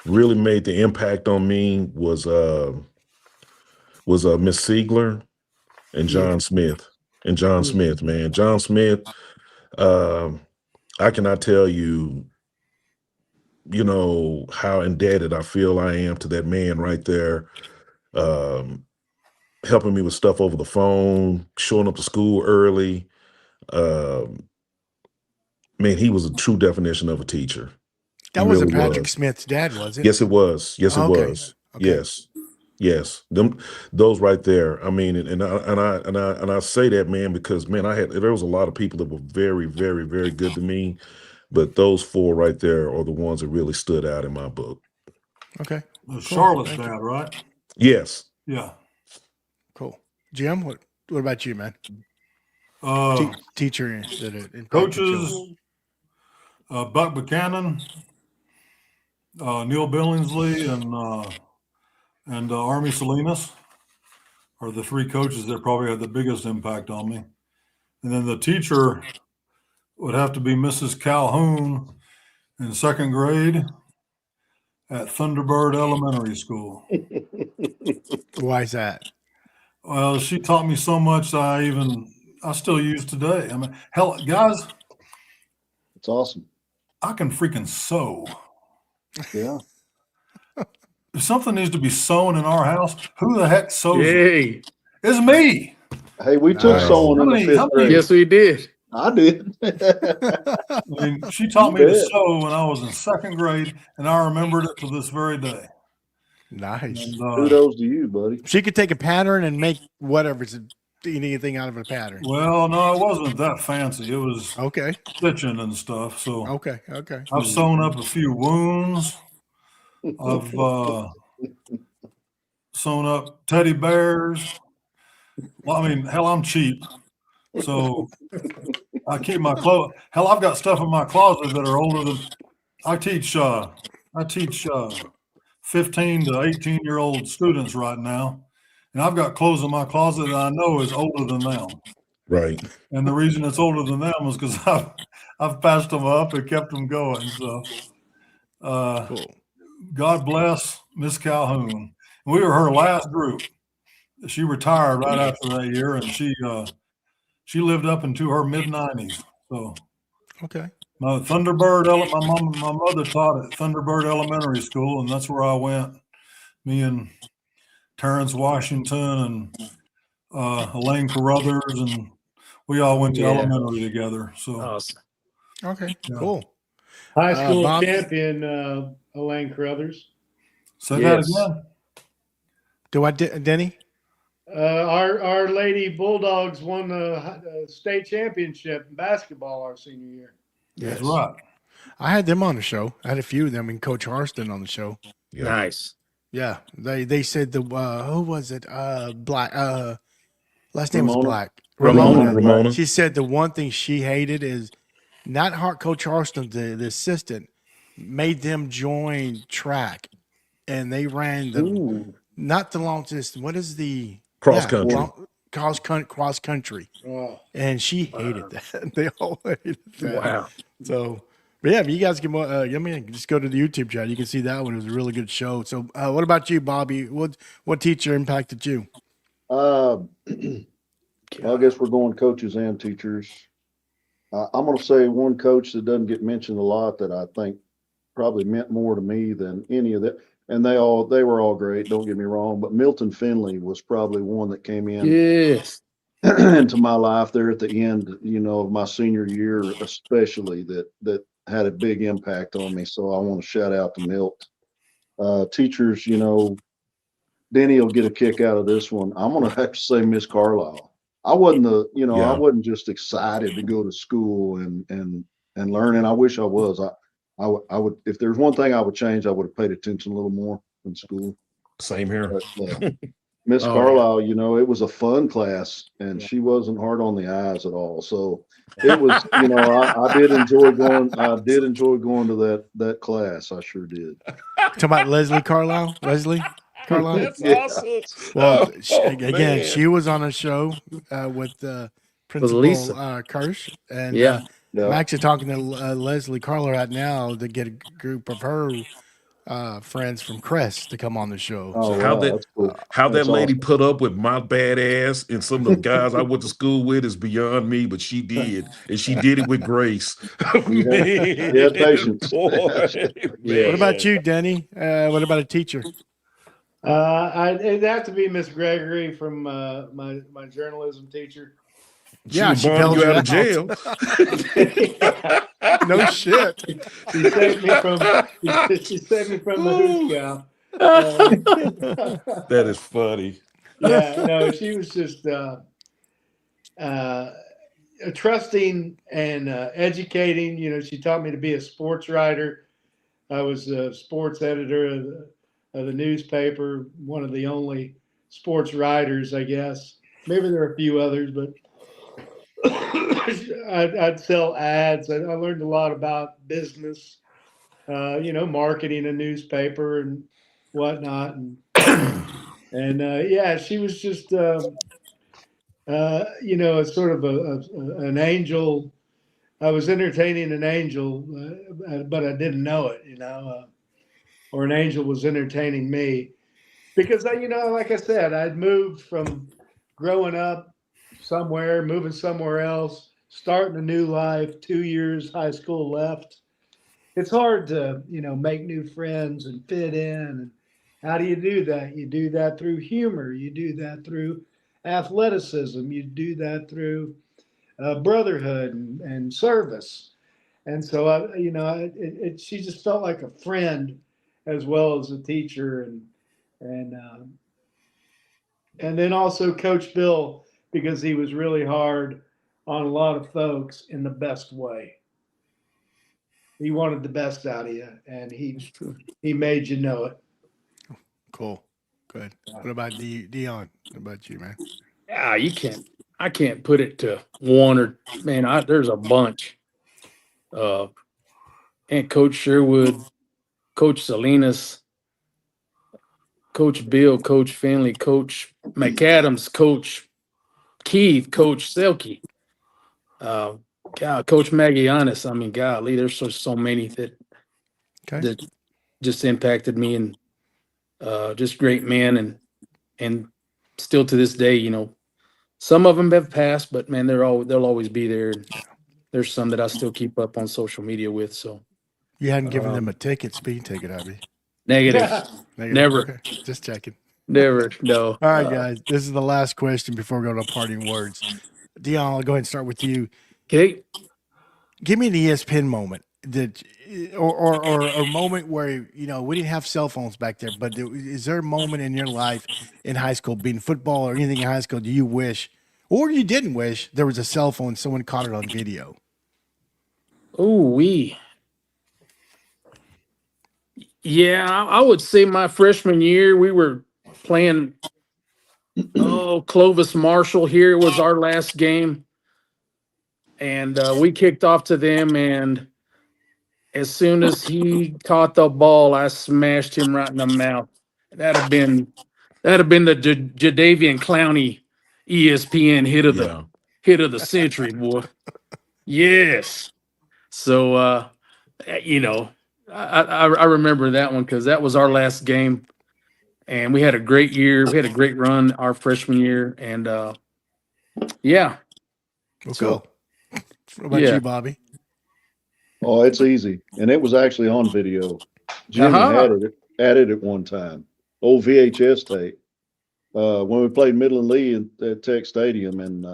really made the impact on me was Miss Siegler and John Smith. And John Smith, man. John Smith, I cannot tell you you know, how indebted I feel I am to that man right there. Helping me with stuff over the phone, showing up to school early. Um, man, he was a true definition of a teacher. He That wasn't really Patrick was. Smith's dad, was it? Yes, it was. Yes, it Okay. was. Okay. Yes. Yes. Those right there. I mean, and I say that, man, because man, there was a lot of people that were very, very, very good to me, but those four right there are the ones that really stood out in my book. Okay. Charlotte's Thank you. dad, right? Yes. Yeah. Cool. Jim, what about you, man? Teacher that impacted Coaches, you. Buck Buchanan, Neil Billingsley, and Army Salinas are the three coaches that probably had the biggest impact on me. And then the teacher would have to be Mrs. Calhoun in second grade at Thunderbird Elementary School. Why is that? Well, she taught me so much that I still use today. I mean, hell, guys, It's awesome. I can freaking sew. Yeah. If something needs to be sewn in our house, who the heck sews it? Yay. It's me. Hey, we took Nice. sewing in the How fifth many- grade. Yes, we did. I did. I mean, she taught me to Bet. sew when I was in second grade, and I remembered it to this very day. Nice. And, Kudos to you, buddy. She could take a pattern and make whatever, anything out of a pattern. well, no, it wasn't that fancy. It was Okay. stitching and stuff. So Okay. Okay. I've sewn up a few wounds. I've sewn up teddy bears. Well, I mean, hell, I'm cheap. So I keep my clothes. Hell, I've got stuff in my closet that are older than I teach 15 to 18-year-old students right now. And I've got clothes in my closet that I know is older than them. Right. And the reason it's older than them is because I've passed them up and kept them going. So Cool. God bless Miss Calhoun. We were her last group. She retired right after that year, and she lived up into her mid-90s. So Okay. my mother taught at Thunderbird Elementary School, and that's where I went. Me and Terrence Washington and Elaine Carruthers, and we all went to Yeah. elementary together. So Awesome. Okay. Yeah. Cool. High school Bob? champion, Elaine Carruthers. say Yes. that again. Do I, Denny? Our Lady Bulldogs won the state championship in basketball our senior year. That's right. I had them on the show. I had a few of them and Coach Harston on the show. Yeah. Nice. Yeah. They said who was it? Black. Last name was Ramona. Black. Ramona. She said the one thing she hated is not Coach Harston, the assistant, made them join track, and they ran not the long distance. What is the Cross country. cross country, Oh, and she hated that. They all hated that. Wow. So, but yeah, if you guys can, just go to the YouTube channel. You can see that one. It was a really good show. So, what about you, Bobby? What teacher impacted you? Well, I guess we're going coaches and teachers. I'm going to say one coach that doesn't get mentioned a lot that I think probably meant more to me than any of that. And they were all great. Don't get me wrong, but Milton Finley was probably one that came in Yes. into my life there at the end, of my senior year, especially that had a big impact on me. So I want to shout out to Milt. Teachers, Denny will get a kick out of this one. I'm going to have to say Miss Carlisle. I wasn't I wasn't just excited to go to school and learn. And I wish I was. I would, if there's one thing I would change, I would have paid attention a little more in school. Same here. But Miss Carlisle, it was a fun class, and she wasn't hard on the eyes at all. So it was, I did enjoy going. I did enjoy going to that class. I sure did. Talking about Leslie Carlisle. That's awesome. Well, Man. she was on a show with Principal Lisa. Kirsch, and Yeah. I'm actually talking to Leslie Carlisle right now to get a group of her friends from Crest to come on the show. Oh, So How wow, that that's cool. how that That's lady awesome. put up with my bad ass and some of the guys I went to school with is beyond me, but she did, and she did it with grace. Yeah, Man, she had patience. boy, Yeah. what about man. you, Denny? What about a teacher? It'd have to be Miss Gregory from my journalism teacher. She Yeah, was she bonding bailed you you out of jail. Yeah. No shit. She saved me from the hoot Ooh, cow. that is funny. Yeah, no, she was just uh, trusting and educating. You know, she taught me to be a sports writer. I was a sports editor of the newspaper, one of the only sports writers, I guess. Maybe there are a few others, but I'd sell ads. I learned a lot about business, marketing a newspaper and whatnot. And yeah, she was just, a sort of an angel. I was entertaining an angel, but I didn't know it, or an angel was entertaining me because like I said, I'd moved from growing up somewhere, moving somewhere else, starting a new life, 2 years high school left. It's hard to, make new friends and fit in. And how do you do that? You do that through humor. You do that through athleticism. You do that through brotherhood and service. And so she just felt like a friend as well as a teacher, and then also Coach Bill, because he was really hard on a lot of folks in the best way. He wanted the best out of you, and he made you know it. Cool. Good. What about Dion? What about you, man? Yeah, I can't put it to one or man. There's a bunch. And Coach Sherwood, Coach Salinas, Coach Bill, Coach Finley, Coach McAdams, Coach Keith, Coach Selke, uh, God, Coach Magianis. I mean, golly, there's so many Okay. that just impacted me, and just great men, and still to this day, some of them have passed, but man, they'll always be there. There's some that I still keep up on social media with. So You hadn't given them a speeding ticket, have you? negative, Negative. never, Okay. Just checking. never, no. All right, guys. This is the last question before we go to parting words. Dion, I'll go ahead and start with you. Okay. Give me an ESPN moment or a moment where we didn't have cell phones back there, but is there a moment in your life in high school, being football or anything in high school, do you wish or you didn't wish there was a cell phone, someone caught it on video? Oh, yeah, I would say my freshman year we were playing Clovis Marshall. Here it was our last game, and we kicked off to them, and as soon as he caught the ball, I smashed him right in the mouth. That'd have been the Jadavian Clowney ESPN Yeah. hit of the century, boy. Yes. So I remember that one because that was our last game, and we had a great year. We had a great run our freshman year, and yeah. Well, So, cool. What about yeah. you, Bobby? Oh, it's easy. And it was actually on video. Jimmy Uh-huh. had it at one time. Old VHS tape. When we played Midland Lee at Tech Stadium, and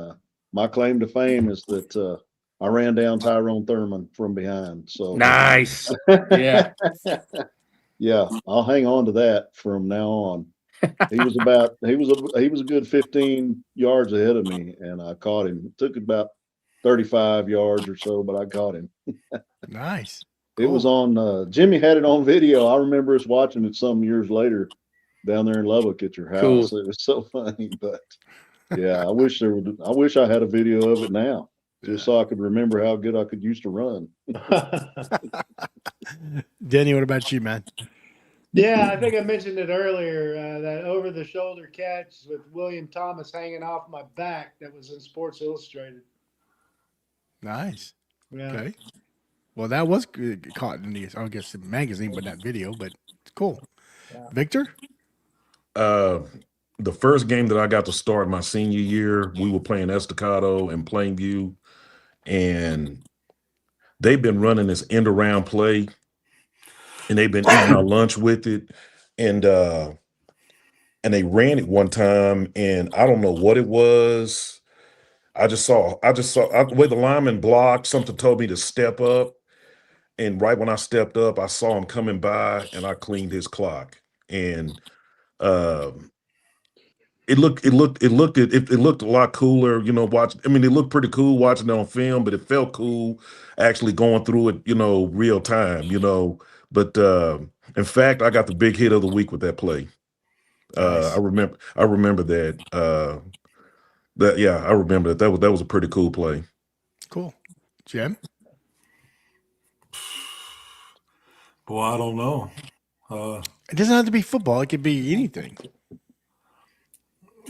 my claim to fame is that I ran down Tyrone Thurman from behind. So Nice. Yeah. yeah, I'll hang on to that from now on. He was a good 15 yards ahead of me, and I caught him. It took about 35 yards or so, but I caught him. Nice. It was Cool. on. Jimmy had it on video. I remember us watching it some years later down there in Lubbock at your Cool. house. It was so funny, but yeah, I wish I had a video of it now, just so I could remember how good I could used to run. Denny, what about you, man? Yeah, I think I mentioned it earlier, that over the shoulder catch with William Thomas hanging off my back that was in Sports Illustrated. Nice. Yeah. Okay. Well, that was caught in the, I guess, the magazine, but not video, but Cool. Yeah. Victor? The first game that I got to start my senior year, we were playing Estacado and Plainview, and they've been running this end around play, and they've been eating our lunch with it, and they ran it one time, and I don't know what it was. I just saw the way the lineman blocked, something told me to step up. And right when I stepped up, I saw him coming by and I cleaned his clock. And it looked a lot cooler, you know, it looked pretty cool watching it on film, but it felt cool actually going through it, you know, real time, you know. But in fact, I got the big hit of the week with that play. Nice. I remember that. I remember that was a pretty cool play. Cool. Jim? Boy, I don't know. It doesn't have to be football. It could be anything.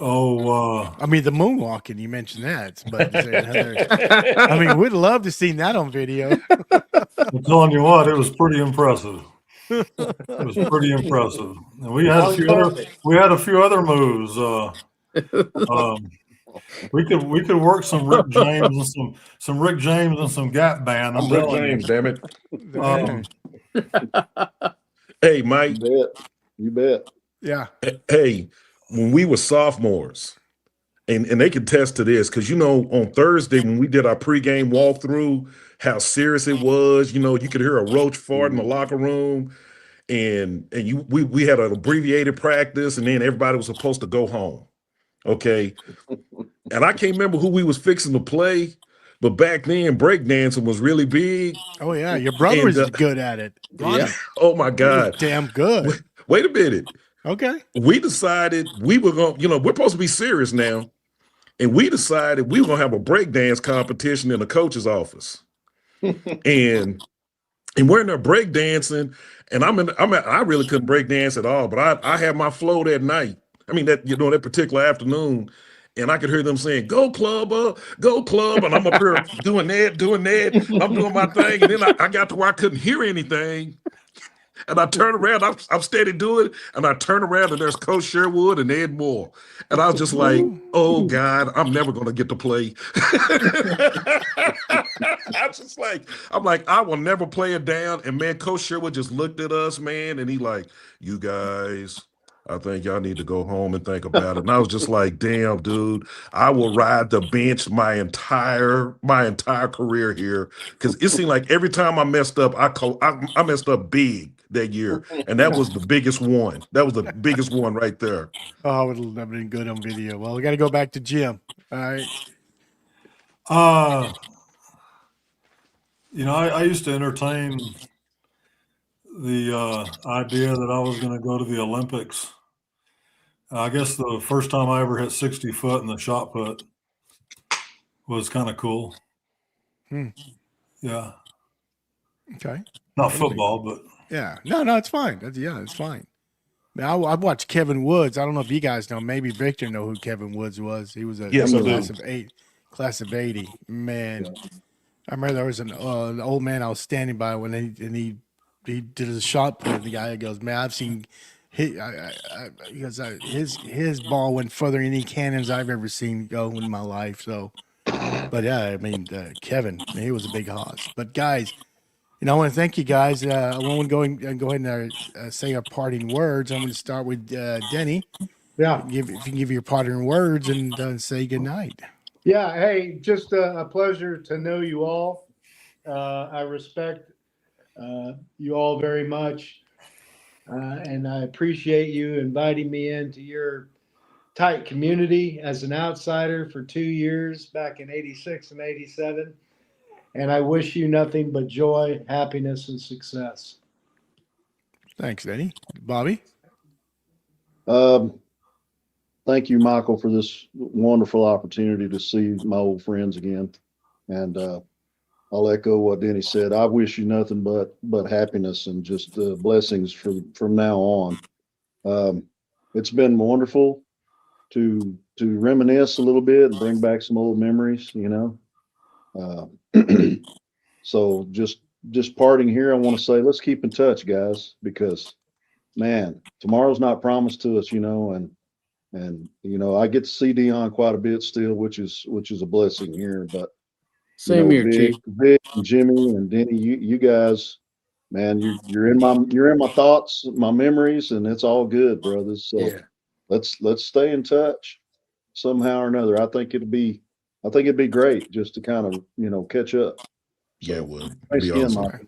I mean, the moonwalking, you mentioned that. But I mean, we'd love to see that on video. I'm telling you what, it was pretty impressive. It was pretty impressive. And we had a few other moves. We could work some Rick James and some Rick James and some gap band. I'm Rick James, damn it. Hey, Mike. You bet. Yeah. Hey, when we were sophomores, and they can attest to this, because you know, on Thursday when we did our pregame walkthrough, how serious it was. You know, you could hear a roach fart in the locker room, and we had an abbreviated practice, and then everybody was supposed to go home. Okay. And I can't remember who we was fixing to play, but back then breakdancing was really big. Oh yeah, your brother was good at it. Yeah. Oh my God. Damn good. Wait a minute. Okay. We decided we were going, you know, we're supposed to be serious now. And we decided we were going to have a breakdance competition in the coach's office. and we're in there breakdancing, and I really couldn't breakdance at all, but I had my flow that night. I mean, that particular afternoon, and I could hear them saying, "Go club, go club," and I'm up here doing that. I'm doing my thing, and then I got to where I couldn't hear anything. And I turn around, I'm steady doing it, and I turn around, and there's Coach Sherwood and Ed Moore. And I was just like, oh, God, I'm never going to get to play. I'm like, I will never play it down. And, man, Coach Sherwood just looked at us, man, and he like, you guys, I think y'all need to go home and think about it. And I was just like, damn, dude, I will ride the bench my entire career here, because it seemed like every time I messed up, I messed up big that year, and that was the biggest one. That was the biggest one right there. Oh, it would have been good on video. Well, we got to go back to Jim. All right. You know, I used to entertain the idea that I was going to go to the Olympics. I guess the first time I ever hit 60 foot in the shot put was kind of cool. Yeah. Okay. Not football, but yeah. No, it's fine. It's fine. Now, I watched Kevin Woods. I don't know if you guys know. Maybe Victor know who Kevin Woods was. He was a class of 80. Man, yeah. I remember there was an old man I was standing by when he did his shot put. The guy goes, "Man, I've seen his ball went further than any cannons I've ever seen go in my life." So, but yeah, I mean, Kevin, he was a big hoss. But guys. I want to thank you guys. I want to go ahead and say our parting words. I'm going to start with Denny. Yeah. If you can give your parting words and say good night. Yeah. Hey, just a pleasure to know you all. I respect you all very much. And I appreciate you inviting me into your tight community as an outsider for 2 years back in 86 and 87. And I wish you nothing but joy, happiness, and success. Thanks, Eddie. Bobby? Thank you, Michael, for this wonderful opportunity to see my old friends again. And I'll echo what Denny said. I wish you nothing but happiness and just blessings from now on. It's been wonderful to reminisce a little bit and bring back some old memories, So just parting here, I want to say, let's keep in touch, guys, because man, tomorrow's not promised to us, and I get to see Dion quite a bit still, which is a blessing here. But Same here, Chief. Vic and Jimmy and Denny, you guys, man, you're in my thoughts, my memories, and it's all good, brothers. So Yeah. let's stay in touch somehow or another. I think it'd be great just to kind of catch up. Yeah, it would. Thanks Be again, awesome. Michael.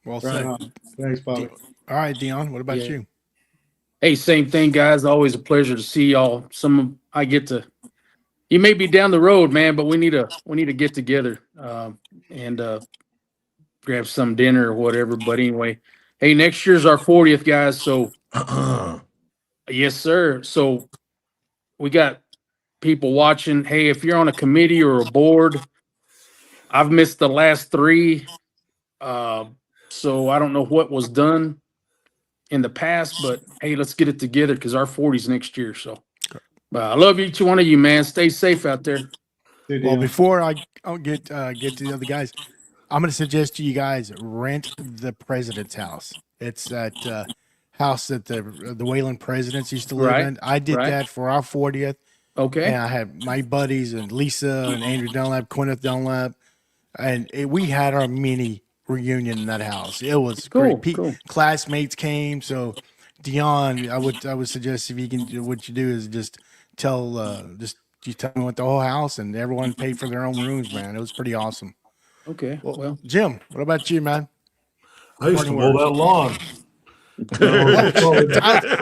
Well Right said. on. Thanks, Bobby. All right, Dion, what about Yeah. you? Hey, same thing, guys. Always a pleasure to see y'all. You may be down the road, man, but we need to get together and grab some dinner or whatever. But anyway, hey, next year's our 40th, guys. So yes, sir. So we got people watching. Hey, if you're on a committee or a board, I've missed the last 3. So I don't know what was done in the past, but hey, let's get it together because our 40's next year. So I love each one of you, man. Stay safe out there. Good Well, deal. before I get to the other guys, I'm going to suggest to you guys rent the president's house. It's that house that the Wayland presidents used to live Right, in. I did right. that for our 40th, Okay. and I had my buddies and Lisa and Andrew Dunlap, Quineth Dunlap, and we had our mini reunion in that house. It was Cool, great. cool. Classmates came, so Dion, I would suggest if you can, what you do is just you tell me what the whole house, and everyone paid for their own rooms, man. It was pretty awesome. Okay. Well, Jim, what about you, man? I used to Parting mow words. that lawn.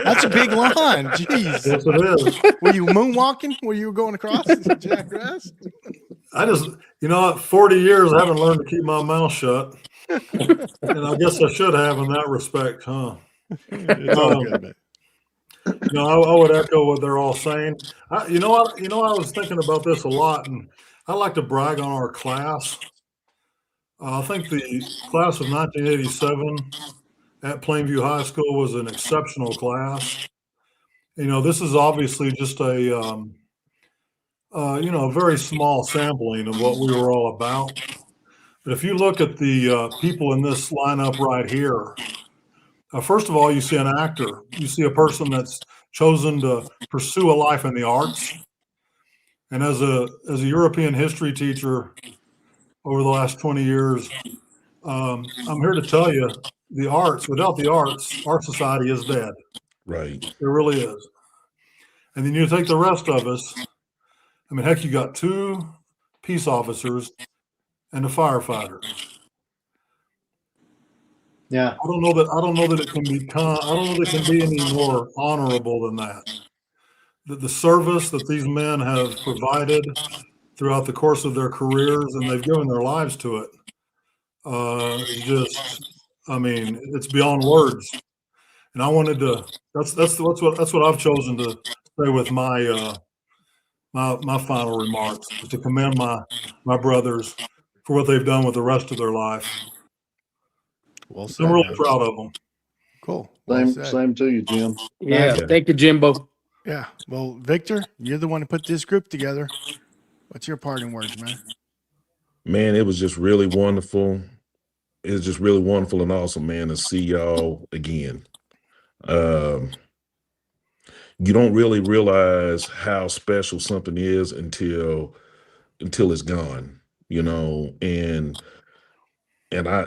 That's a big lawn. Jeez. Yes, it is. Were you moonwalking? Were you going across the jackrass? I just, 40 years I haven't learned to keep my mouth shut. And I guess I should have in that respect, huh? It's all good, man. I would echo what they're all saying. I was thinking about this a lot, and I like to brag on our class. I think the class of 1987 at Plainview High School was an exceptional class. This is obviously just a very small sampling of what we were all about. But if you look at the people in this lineup right here, first of all, you see an actor. You see a person that's chosen to pursue a life in the arts. And as a European history teacher over the last 20 years, I'm here to tell you, the arts, without the arts, our society is dead. Right. It really is. And then you take the rest of us. I mean, heck, you got 2 peace officers and a firefighter. Yeah. I don't know that it can be any more honorable than that. The service that these men have provided throughout the course of their careers, and they've given their lives to it, it's beyond words. And I wanted to. That's what I've chosen to say with my my final remarks, is to commend my brothers for what they've done with the rest of their life. Well said, I'm really man. proud of them. Cool. Well said. Same to you, Jim. yeah. Yeah. Thank you, Jimbo. Yeah. Well, Victor, you're the one who put this group together. What's your parting words, man? Man, it was just really wonderful. It was just really wonderful and awesome, man, to see y'all again. You don't really realize how special something is until it's gone, and I,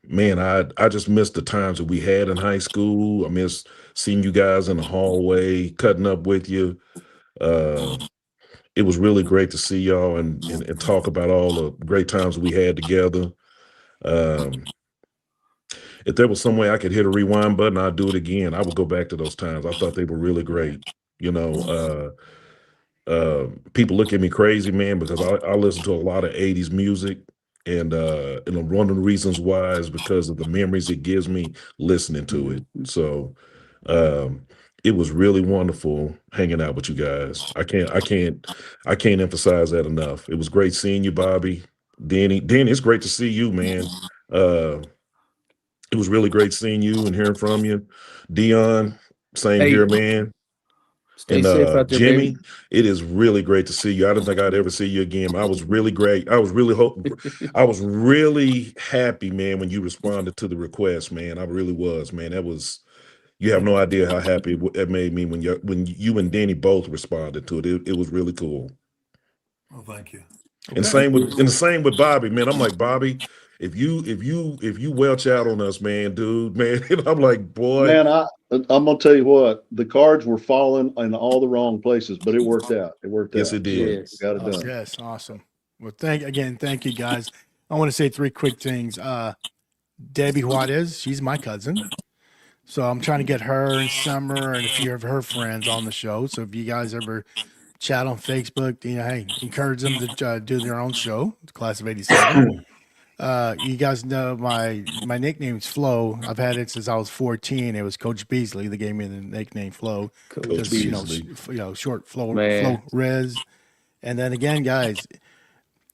man, I just miss the times that we had in high school. I miss seeing you guys in the hallway, cutting up with you. It was really great to see y'all and talk about all the great times we had together. If there was some way I could hit a rewind button, I'd do it again. I would go back to those times. I thought they were really great. People look at me crazy, man, because I listen to a lot of 80s music. And one of the reasons why is because of the memories it gives me listening to it. So it was really wonderful hanging out with you guys. I can't emphasize that enough. It was great seeing you, Bobby. Danny, it's great to see you, man. It was really great seeing you and hearing from you. Dion, same Hey. here, man. Stay safe out there, Jimmy, baby. it is really great to see you. I didn't think I'd ever see you again. I was really great. I was really happy, man, when you responded to the request, man. I really was, man. You have no idea how happy it made me when you and Danny both responded to it. It was really cool. Well, thank you. And the same with Bobby, man. I'm like, Bobby, if you welch out on us, man, dude, man. And I'm like, boy, Man, I'm gonna tell you what, the cards were falling in all the wrong places, but it worked out. It worked yes, out. it did. Yes. Got it Awesome. done. Yes, awesome. Well, thank you guys. I want to say 3 quick things. Debbie Juarez, she's my cousin. So I'm trying to get her and Summer and a few of her friends on the show. So if you guys ever chat on Facebook, hey, encourage them to do their own show, Class of '87. You guys know my nickname's Flo. I've had it since I was 14. It was Coach Beasley that gave me the nickname Flo. Coach Coach Just Beasley. short Flo Man. Rez. And then again, guys,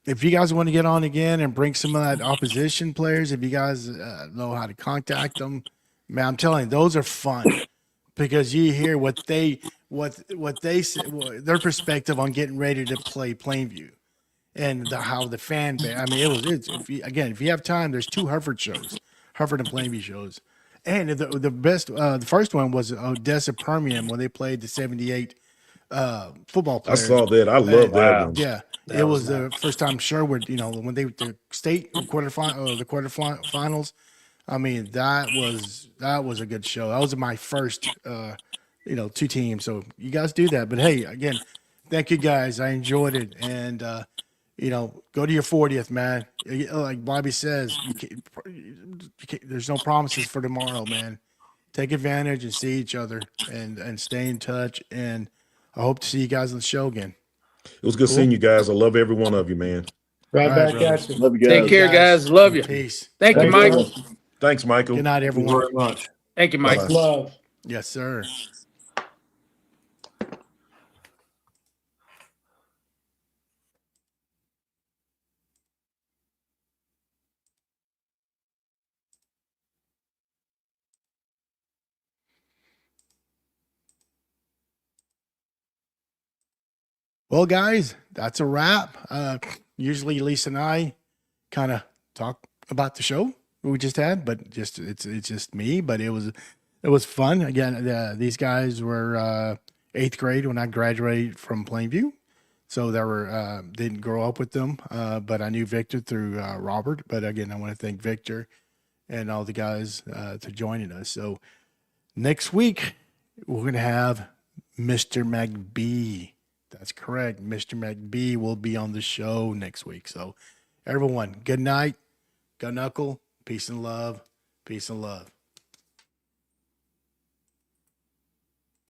if you guys want to get on again and bring some of that opposition players, if you guys know how to contact them, man, I'm telling you, those are fun because you hear what they say, their perspective on getting ready to play Plainview, and how the fan base. I mean, if you have time, there's 2 Hereford shows, Hereford and Plainview shows, and the best, the first one was Odessa Permian when they played the '78 football I players. saw that. I love that Wow. one. Yeah, That it was was the first time Sherwood, when the state quarterfinals. I mean, that was a good show. That was my first, 2 teams. So you guys do that. But hey, again, thank you guys. I enjoyed it, and go to your 40th, man. Like Bobby says, there's no promises for tomorrow, man. Take advantage and see each other, and stay in touch. And I hope to see you guys on the show again. It was good Cool. seeing you guys. I love every one of you, man. Right All right, back brothers. at you. Love you guys. Take care, guys. Love you. Peace. Thank you, Thank Mike. you. Thanks, Michael. Good night, Thank you everyone. very much. Thank you, Mike. Bye-bye. Love. Yes, sir. Well, guys, that's a wrap. Usually Lisa and I kind of talk about the show we just had, but it's just me. But it was fun. Again, these guys were 8th grade when I graduated from Plainview, so they were didn't grow up with them, but I knew Victor through Robert. But again, I want to thank Victor and all the guys to joining us. So next week we're gonna have Mr. McBee. That's correct. Mr. McBee will be on the show next week. So, everyone, good night. Go Knuckle. Peace and love. Peace and love.